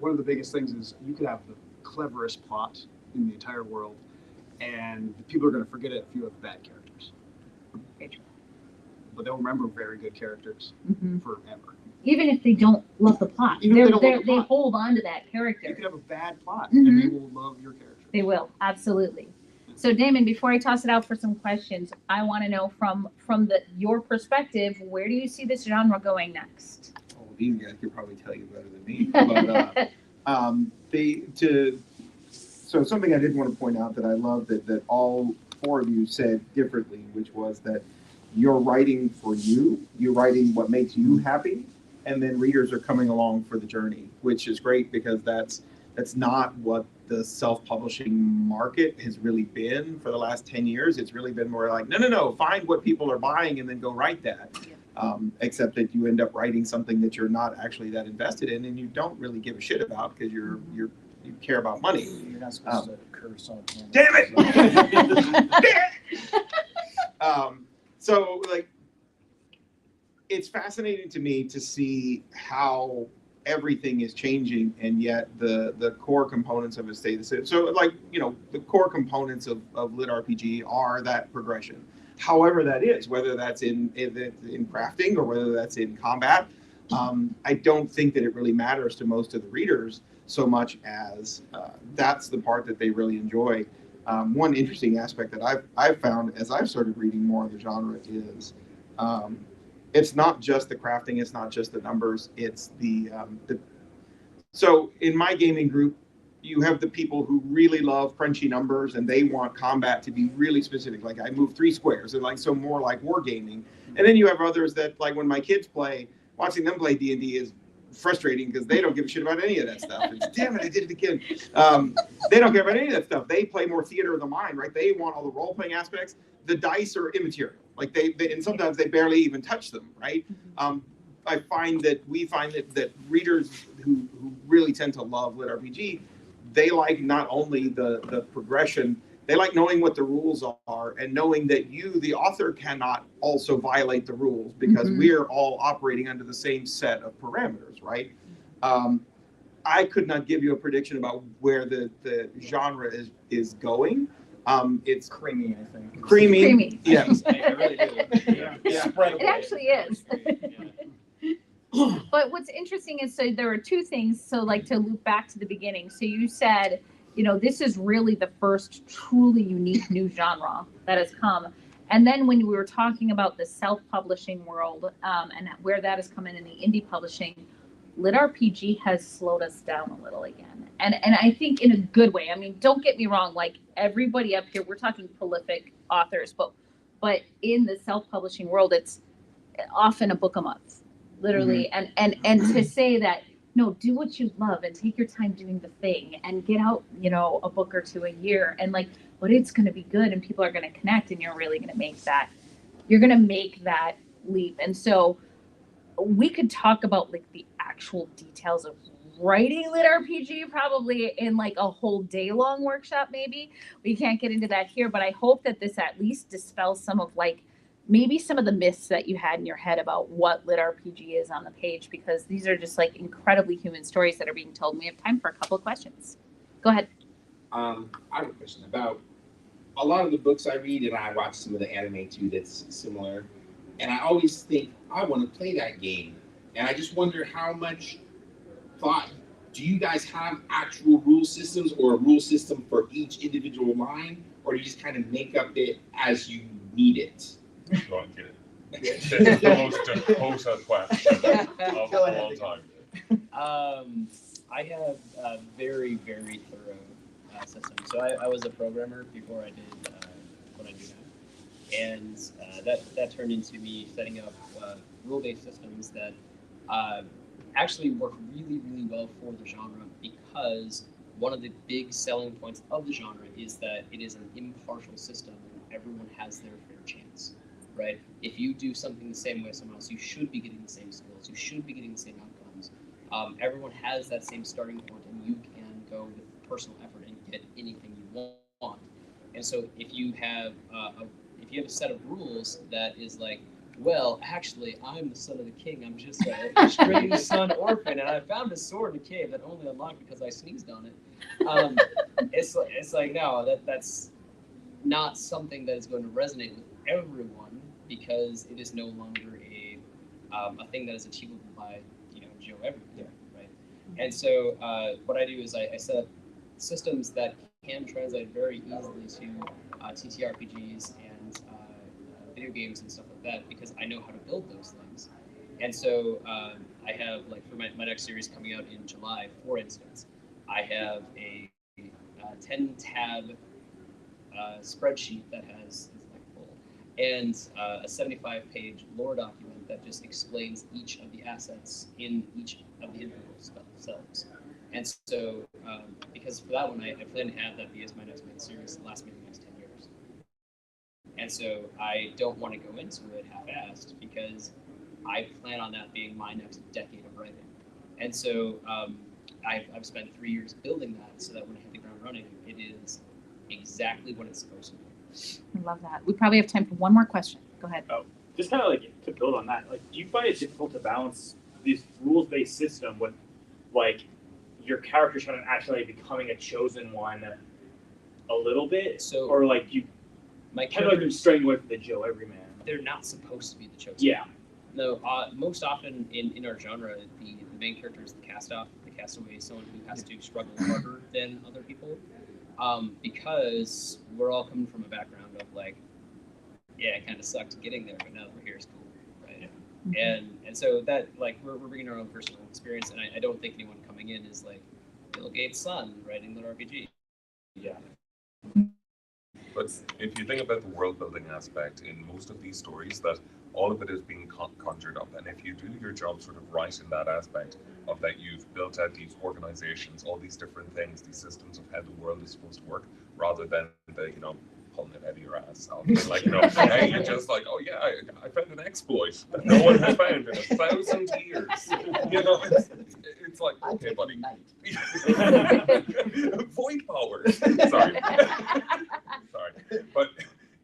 one of the biggest things is you could have the cleverest plot in the entire world, and people are going to forget it if you have bad characters. But they'll remember very good characters Mhm. forever. Even if they don't love the plot, Even if they don't love the they plot. hold on to that You character. could have a bad plot, Mhm. and they will love your character. They will, absolutely. So Damon, before I toss it out for some questions, I want to know from your perspective, where do you see this genre going next? Oh, these guys could probably tell you better than me. But so something I did want to point out that I love that all four of you said differently, which was that you're writing for you, you're writing what makes you happy, and then readers are coming along for the journey, which is great because that's not what the self-publishing market has really been for the last 10 years. It's really been more like, no, find what people are buying and then go write that. Except that you end up writing something that you're not actually that invested in and you don't really give a shit about because you care about money. You're not supposed to curse on camera. Damn it! Damn it! So like, it's fascinating to me to see how everything is changing and yet the core components of it stay the same. So like, the core components of lit RPG are that progression. However that is, whether that's in crafting or whether that's in combat, I don't think that it really matters to most of the readers so much as that's the part that they really enjoy. One interesting aspect that I've found as I've started reading more of the genre is it's not just the crafting, it's not just the numbers, it's so in my gaming group, you have the people who really love crunchy numbers and they want combat to be really specific. Like I move 3 squares, they're like so more like wargaming. And then you have others that like when my kids play, watching them play D&D is frustrating because they don't give a shit about any of that stuff. It's, damn it, I did it again. They don't care about any of that stuff. They play more theater of the mind, right? They want all the role-playing aspects. The dice are immaterial. Like and sometimes they barely even touch them, right? I find that that readers who really tend to love lit RPG, they like not only the progression, they like knowing what the rules are and knowing that you, the author, cannot also violate the rules because we're all operating under the same set of parameters, right? I could not give you a prediction about where the genre is going. It's Creamy, I think. creamy. Yes. I really do. Yeah. It actually is. But what's interesting is, so there are two things. So like to loop back to the beginning. So you said, this is really the first truly unique new genre that has come. And then when we were talking about the self-publishing world and where that has come in the indie publishing, lit RPG has slowed us down a little again. And I think in a good way. I mean, don't get me wrong, like everybody up here, we're talking prolific authors, but in the self-publishing world, it's often a book a month, literally. And to say that, no, do what you love and take your time doing the thing and get out, a book or two a year, and like, but it's going to be good and people are going to connect and you're really going to make that leap. And so we could talk about like the actual details of writing lit RPG probably in like a whole day long workshop. Maybe we can't get into that here, but I hope that this at least dispels some of like maybe some of the myths that you had in your head about what lit RPG is on the page, because these are just like incredibly human stories that are being told. And we have time for a couple of questions. Go ahead. I have a question about a lot of the books I read, and I watch some of the anime too that's similar, and I always think I want to play that game, and I just wonder how much thought do you guys have actual rule systems or a rule system for each individual line, or do you just kind of make up it as you need it? Go on, get it. This is the most Dakota question of all time. I have a very, very thorough system. So I was a programmer before I did what I do now. And that turned into me setting up rule-based systems that actually work really, really well for the genre, because one of the big selling points of the genre is that it is an impartial system and everyone has their fair chance, right? If you do something the same way as someone else, you should be getting the same skills, you should be getting the same outcomes. Everyone has that same starting point, and you can go with personal effort and get anything you want. And so if you have a set of rules that is like, well, actually, I'm the son of the king. I'm just a strange son orphan, and I found a sword in a cave that only unlocked because I sneezed on it. It's like no, that's not something that is going to resonate with everyone, because it is no longer a thing that is achievable by Joe everyone, right? And so what I do is I set up systems that can translate very easily to TTRPGs and video games and stuff like that, because I know how to build those things. And so I have, like, for my next series coming out in July, for instance, I have a 10-tab spreadsheet that has and a 75-page lore document that just explains each of the assets in each of the individual cells. And so, because for that one, I plan to have that be as my next main series, last me the next 10 years. And so I don't want to go into it half-assed, because I plan on that being my next decade of writing. And so I've spent 3 years building that, so that when I hit the ground running, it is exactly what it's supposed to be. I love that. We probably have time for one more question. Go ahead. Oh, just kind of like to build on that, like, do you find it difficult to balance this rules-based system with, like, your character trying to actually becoming a chosen one a little bit? So, or like you my kind of like straying away from the Joe Everyman? They're not supposed to be the chosen. Yeah. No, most often in our genre, the main character is the cast-off, the castaway, someone who has to struggle harder than other people. Because we're all coming from a background of like, yeah, it kind of sucked getting there, but now that we're here, it's cool, right? Mm-hmm. And so that, like, we're bringing our own personal experience, and I don't think anyone coming in is like Bill Gates' son writing lit RPG. Yeah. But if you think about the world building aspect in most of these stories, that all of it is being conjured up, and if you do your job sort of right in that aspect of that, you've built out these organizations, all these different things, these systems of how the world is supposed to work, rather than the pulling it out of your ass. Like, hey, you're just like, oh yeah, I found an exploit that no one has found in 1,000 years. It's like, okay, buddy. Void powers. Sorry. But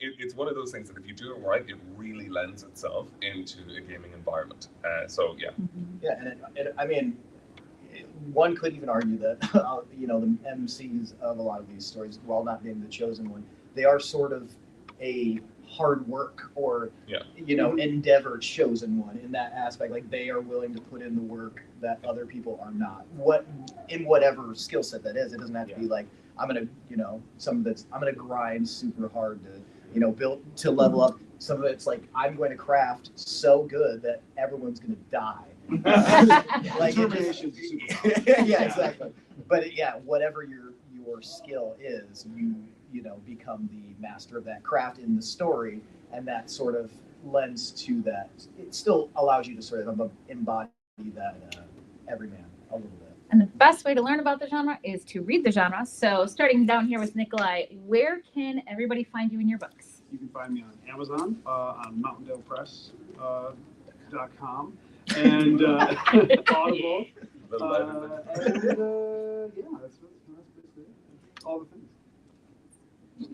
it's one of those things that if you do it right, it really lends itself into a gaming environment. So yeah. Yeah, and I mean, one could even argue that the MCs of a lot of these stories, while not being the chosen one, they are sort of a hard work or endeavor chosen one in that aspect. Like they are willing to put in the work that other people are not. In whatever skill set that is, it doesn't have to be like I'm gonna grind super hard to build to level up. Some of it's like I'm going to craft so good that everyone's going to die. Like yeah, exactly. But whatever your skill is, you become the master of that craft in the story, and that sort of lends to that. It still allows you to sort of embody that everyman a little bit. And the best way to learn about the genre is to read the genre. So starting down here with Nikolai, where can everybody find you in your books? You can find me on Amazon, on mountaindalepress.com, and Audible. That's basically it. All the things.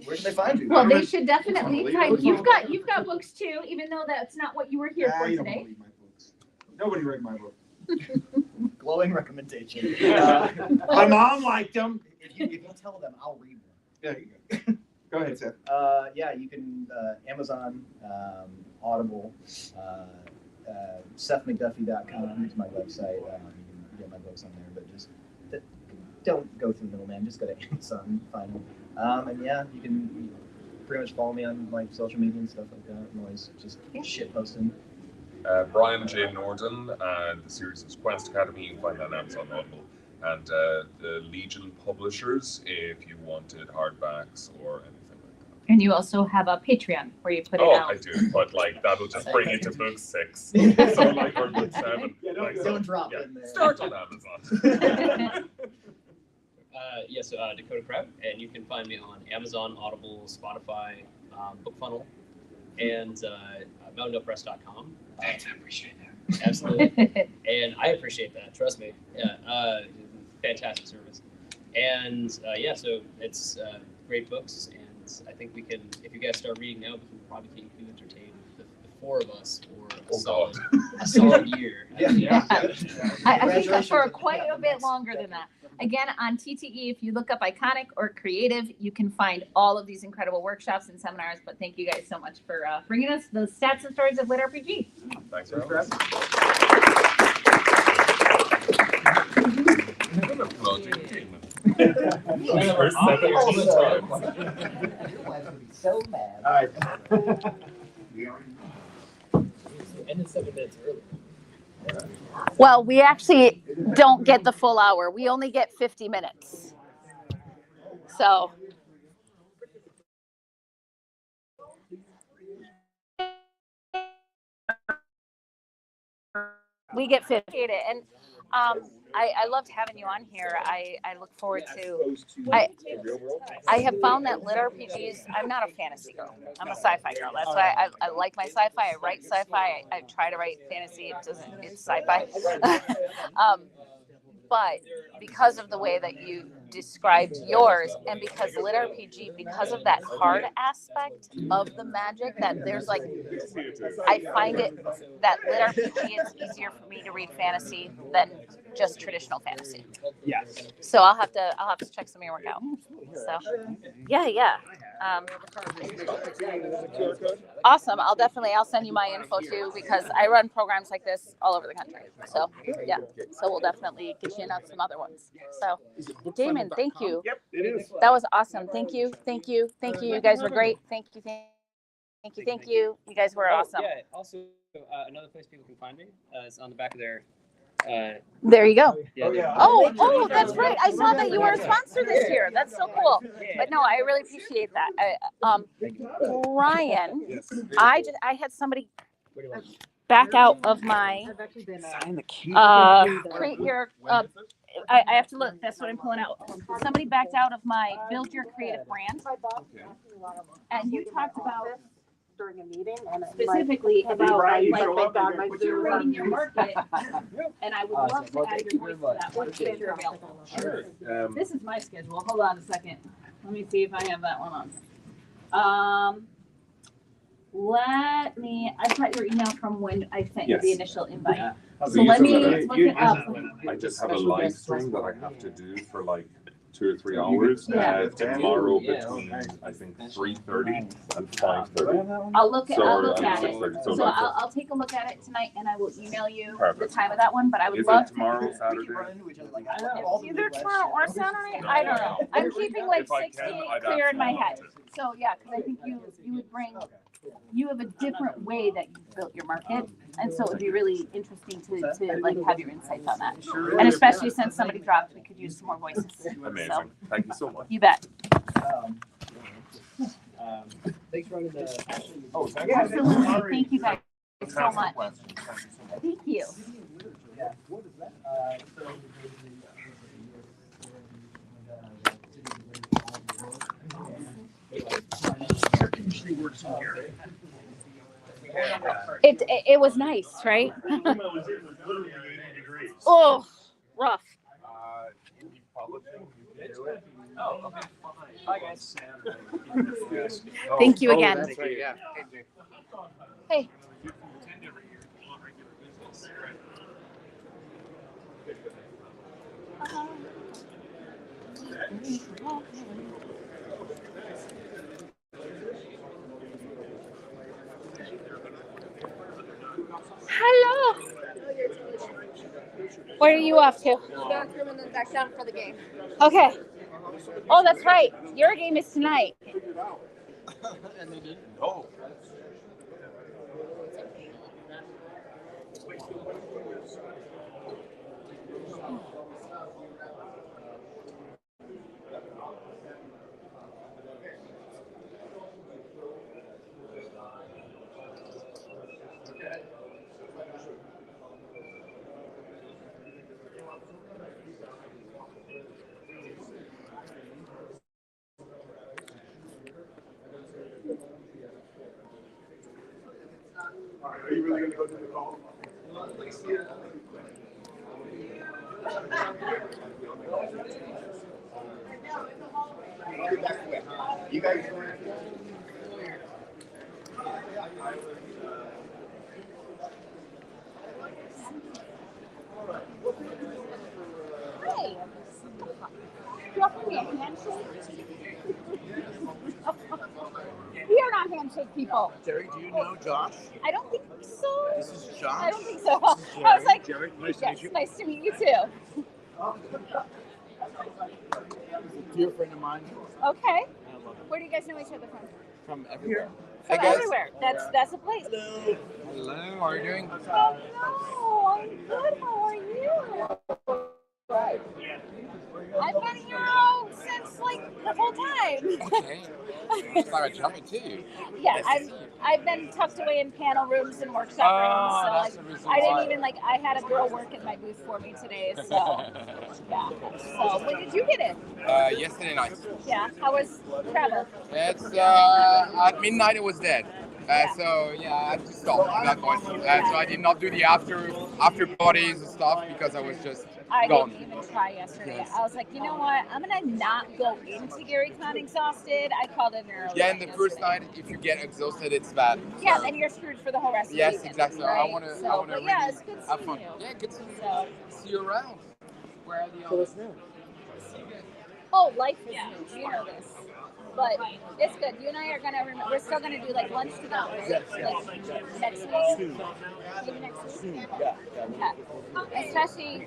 Where can they find you? Well, they should definitely find you've got books too, even though that's not what you were here for You don't today. believe my books. Nobody read my book. Glowing recommendation. My mom liked them. If you tell them, I'll read them. There you go. Go ahead, Seth. You can Amazon, Audible, SethMcDuffie.com is my website. You can get my books on there, but just don't go through middleman. Just go to Amazon, find them. You can pretty much follow me on like social media and stuff like that. I'm always just shit posting. Brian J. Norden, and the series is Quest Academy. You can find that on Amazon Audible. And the Legion publishers, if you wanted hardbacks or anything like that. And you also have a Patreon where you put it out. I do, but like that'll just bring you to book 6. So like or book 7. Don't drop in there. Start on Amazon. Dakota Crowd, and you can find me on Amazon, Audible, Spotify, BookFunnel, and mountaindalepress.com. Thanks, I appreciate that. Absolutely. And I appreciate that, trust me. Fantastic service. And so it's great books, and I think we can, if you guys start reading now, we can probably keep you entertained, the 4 of us, for a solid year. I think that for quite a bit longer than that. Again, on TTE, if you look up Iconic or Creative, you can find all of these incredible workshops and seminars. But thank you guys so much for bringing us the stats and stories of Lit RPG. Thanks for having us. So mad. All right. Ended 7 minutes early. Well, we actually don't get the full hour. We only get 50 minutes. So. We get 50. And I loved having you on here. I look forward to. I have found that lit RPGs. I'm not a fantasy girl. I'm a sci-fi girl. That's why I like my sci-fi. I write sci-fi. I try to write fantasy. It's sci-fi. But because of the way that you described yours, and because lit RPG, because of that hard aspect of the magic, that there's like, I find it that lit RPG is easier for me to read fantasy than just traditional fantasy. Yes. So I'll have to check some of your work out. So yeah. Awesome. I'll send you my info too, because I run programs like this all over the country. So yeah. So we'll definitely get you in on some other ones. So Damon, thank you. Yep, it is. That was awesome. Thank you. You guys were great. Thank you. You guys were awesome. Yeah. Also, another place people can find me is on the back of their. There you go. Yeah. Oh, that's right. I saw that you were a sponsor this year. That's so cool. But no, I really appreciate that. Ryan, I had somebody back out of my create your I have to look. That's what I'm pulling out. Somebody backed out of my Build Your Creative Brand, and you talked about during a meeting and specifically about Brian, like show up, curating your market. And I would love to add your voice to that one if you're available. Sure. This is my schedule. Hold on a second. Let me see if I have that one on. I've got your email from when I sent you the Yes. initial invite. So So let me usually look it up. I just have a live stream that I have to do for like 2 or 3 hours. Yeah. Tomorrow between I think 3:30 and 5:30. I'll look at it. 6:30. So that's I'll take a look at it tonight and I will email you the Perfect. time of that one, but I would Is love it to. tomorrow, Saturday? It's either tomorrow or Saturday, I don't know. I'm keeping like If I 60 can, I'd clear in my absolutely head. love to. So yeah, because I think you would bring, you have a different way that you built your market. And so it would be really interesting to like have your insights on that. And especially since somebody dropped, we could use some more voices. Amazing. So, Thank you so much. you bet. Thanks for running the. Oh, thank Yeah, you. absolutely. Thank you guys so Fantastic much. question. Thank you so much. Thank you. It was nice, right? Oh, rough. Indie publishing, you do it. Oh, okay. Hi, guys. Thank you again. That's right, yeah. Hey. Hello. Where are you off to? bathroom and then back down for the game. Okay. Oh, that's right. Your game is tonight. And they didn't. Oh. Are you really going to go to the call? You guys. Hey. You offer me a handshake? We are not handshake people. Terry, do you know Josh? I don't think so. This is Josh. I don't think so. I was like, Jerry, nice to yes, meet you. nice to meet you too. A dear friend of mine. Okay. Where do you guys know each other from? From everywhere. From everywhere. That's a place. Hello. Hello. How are you doing? Hello. I'm good. How are you? Right. I've been here since like the whole time. Okay. It's like a jumping too. Yeah, I've been tucked away in panel rooms and workshop rooms, so that's like the reason I why. didn't even I had a girl work in my booth for me today, so yeah. So when did you get in? Yesterday night. Yeah, how was travel? It's at midnight it was dead. Yeah. So yeah, I had to stop at that point. So I did not do the after parties and stuff because I was just I gone. didn't even try yesterday. Yes. I was like, you know what? I'm gonna not go into GaryCon exhausted. I called it an early. Yeah, and night the first yesterday. night, if you get exhausted, it's bad. Yeah, So- and you're screwed for the whole rest of the Yes, weekend. exactly. Right? I wanna but really yeah, it's good have seeing fun. you. Yeah, good to So, see you around. Where are the others? oh, life is new. You know this. But it's good. You and I are gonna. We're still gonna do like lunch together, right? Yes, Like next week. Maybe next week. Yeah. Okay. Especially.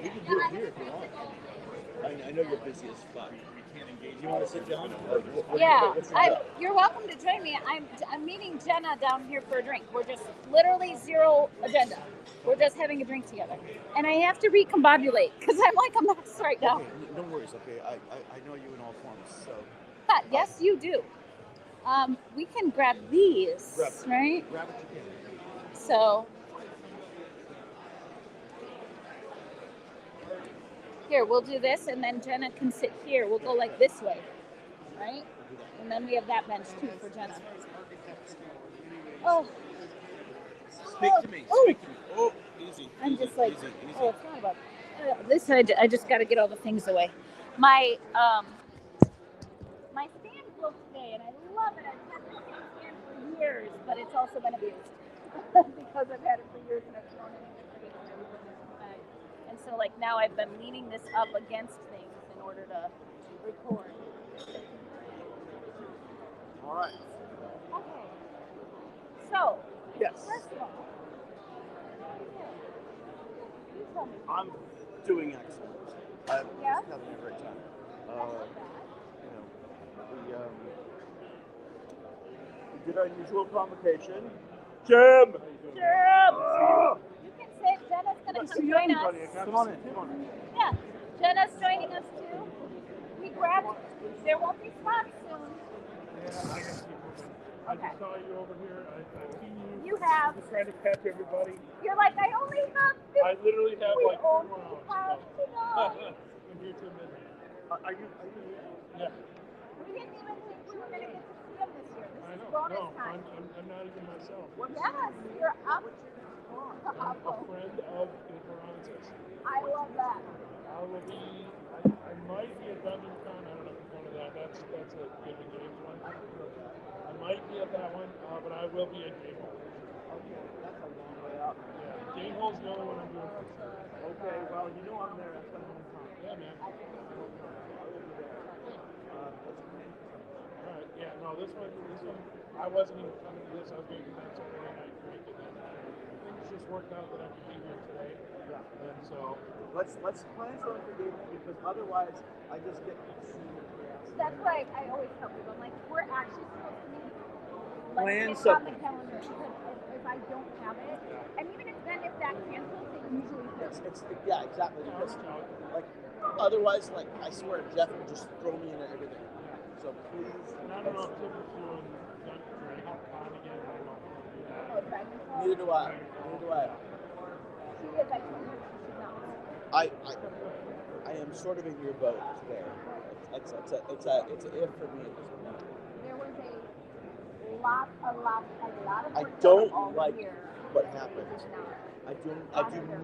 I know you're busy as fuck. You can't engage. You want to sit down? Yeah, you're welcome to join me. I'm meeting Jenna down here for a drink. We're just literally zero agenda. We're just having a drink together, and I have to recombobulate because I'm like a mess right now. Okay, no worries. Okay, I know you in all forms. So But yes, you do. We can grab these, right? grab what you can. So. Here, we'll do this, and then Jenna can sit here. We'll go like this way, right? And then we have that bench too for Jenna. Oh. Speak to me. Oh. Speak to me. Oh, easy. I'm easy, just like, easy, easy. oh, it's not about this. I just got to get all the things away. My stand broke today, and I love it. I've had this same stand for years, but it's also been abused because I've had it for years and I've thrown it in the bag. And so, like now, I've been leaning this up against things in order to record. All right. Okay. So, Yes. first of all, you tell me. I'm doing excellent. I'm Yeah? just having a great time. You know, we did our usual convocation. Jim! You can sit. Jenna's gonna come join us. Come on in. Come on in. Yeah, Jenna's joining us too. We grabbed. There won't be spots soon. Yeah, I gotta keep moving. I Okay. just saw you over here. I've seen you. You have. Just trying to catch everybody. You're like, I only have 50. I literally have We like 4 only more have hours. to go. I'm here till midnight. Are you Yeah, We didn't even think we were gonna get to see him this year. This I is know. bonus No, time. I'm not even myself. Yes, you're up. I'm a friend of Esperanza's. I love that. I will be. I might be at Dungeon Con. I don't know if it's one of that. That's a Giving Games one. I might be at that one, but I will be at Game Hall. Okay, that's a long way out. Yeah, Game Hall's the only one I'm doing for sure. Okay, well, you know I'm there. That's my hometown. Yeah, man. I will be there. What's your name? All right. Yeah. No, this one. I wasn't even coming to this. I was going to that Saturday night drink, and then things just worked out that I could be here today. Yeah. And so. Let's plan something for Game Hall because otherwise I just get consumed with chaos. That's why I always tell people, I'm like, we're actually supposed to meet. Plan It's something. on the calendar because if I don't have it, and even if that cancels, it usually fits. Yeah, exactly. Because like otherwise, like I swear, Jeff will just throw me into everything. So please. And I don't know if Tip is doing Dragon Con again. I don't know if we'll do that. Oh, Dragonfly? Neither do I. Neither do I. She is, I told her she should not. I am sort of in your boat today. It's a if for me at this point. There was a lot of I work don't done all like year. what happened. No. I do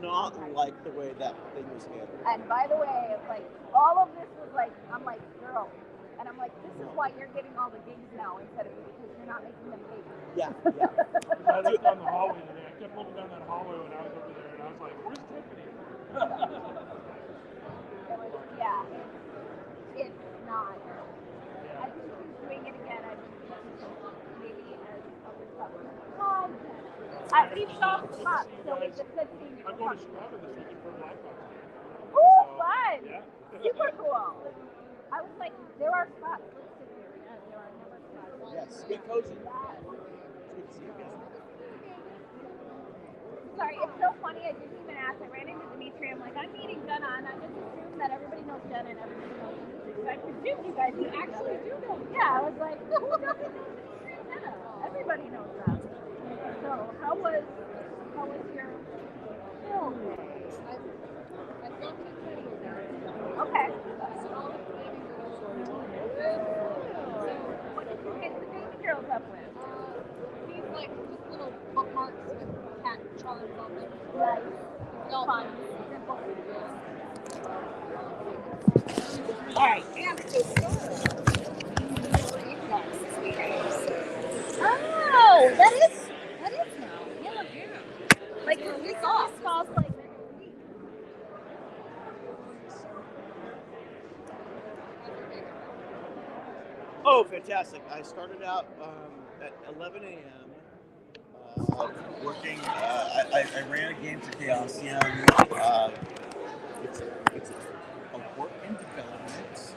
not like the way that thing was handled. And by the way, like all of this was like, I'm like, girl, and I'm like, this is why you're getting all the gigs now instead of because you're not making them big. Yeah. Because I looked down the hallway today. I kept looking down that hallway when I was over there, and I was like, "Where's Tiffany?" Yeah, it's not. I think she's doing it again. I think maybe as other stuff. We've stopped spots, so it's a good thing. I'm going to Chicago this weekend for a live concert. Ooh, fun! Yeah. Super cool. I was like, there are spots. Let's sit here. Yeah, there are never spots. Yes. Get cozy. Sorry, it's so funny. I didn't even ask. I ran into Dimitri. I'm like, I'm meeting Jenna, and I just assumed that everybody knows Jenna and everybody knows Dimitri. So I presume you guys actually do know. Yeah, I was like, who doesn't know Dimitri and Jenna? Everybody knows them. So how was your film day? I thought it was okay. What did you get the baby girls up with? These like just little bookmarks with cat charms on them. Nice. All Fun. Simple. All right. And it's just Oh, that is now. Yeah. Like this all smells like. Oh, fantastic! I started out at 11 a.m. Working. I ran a game for Chaosium. It's a work in development.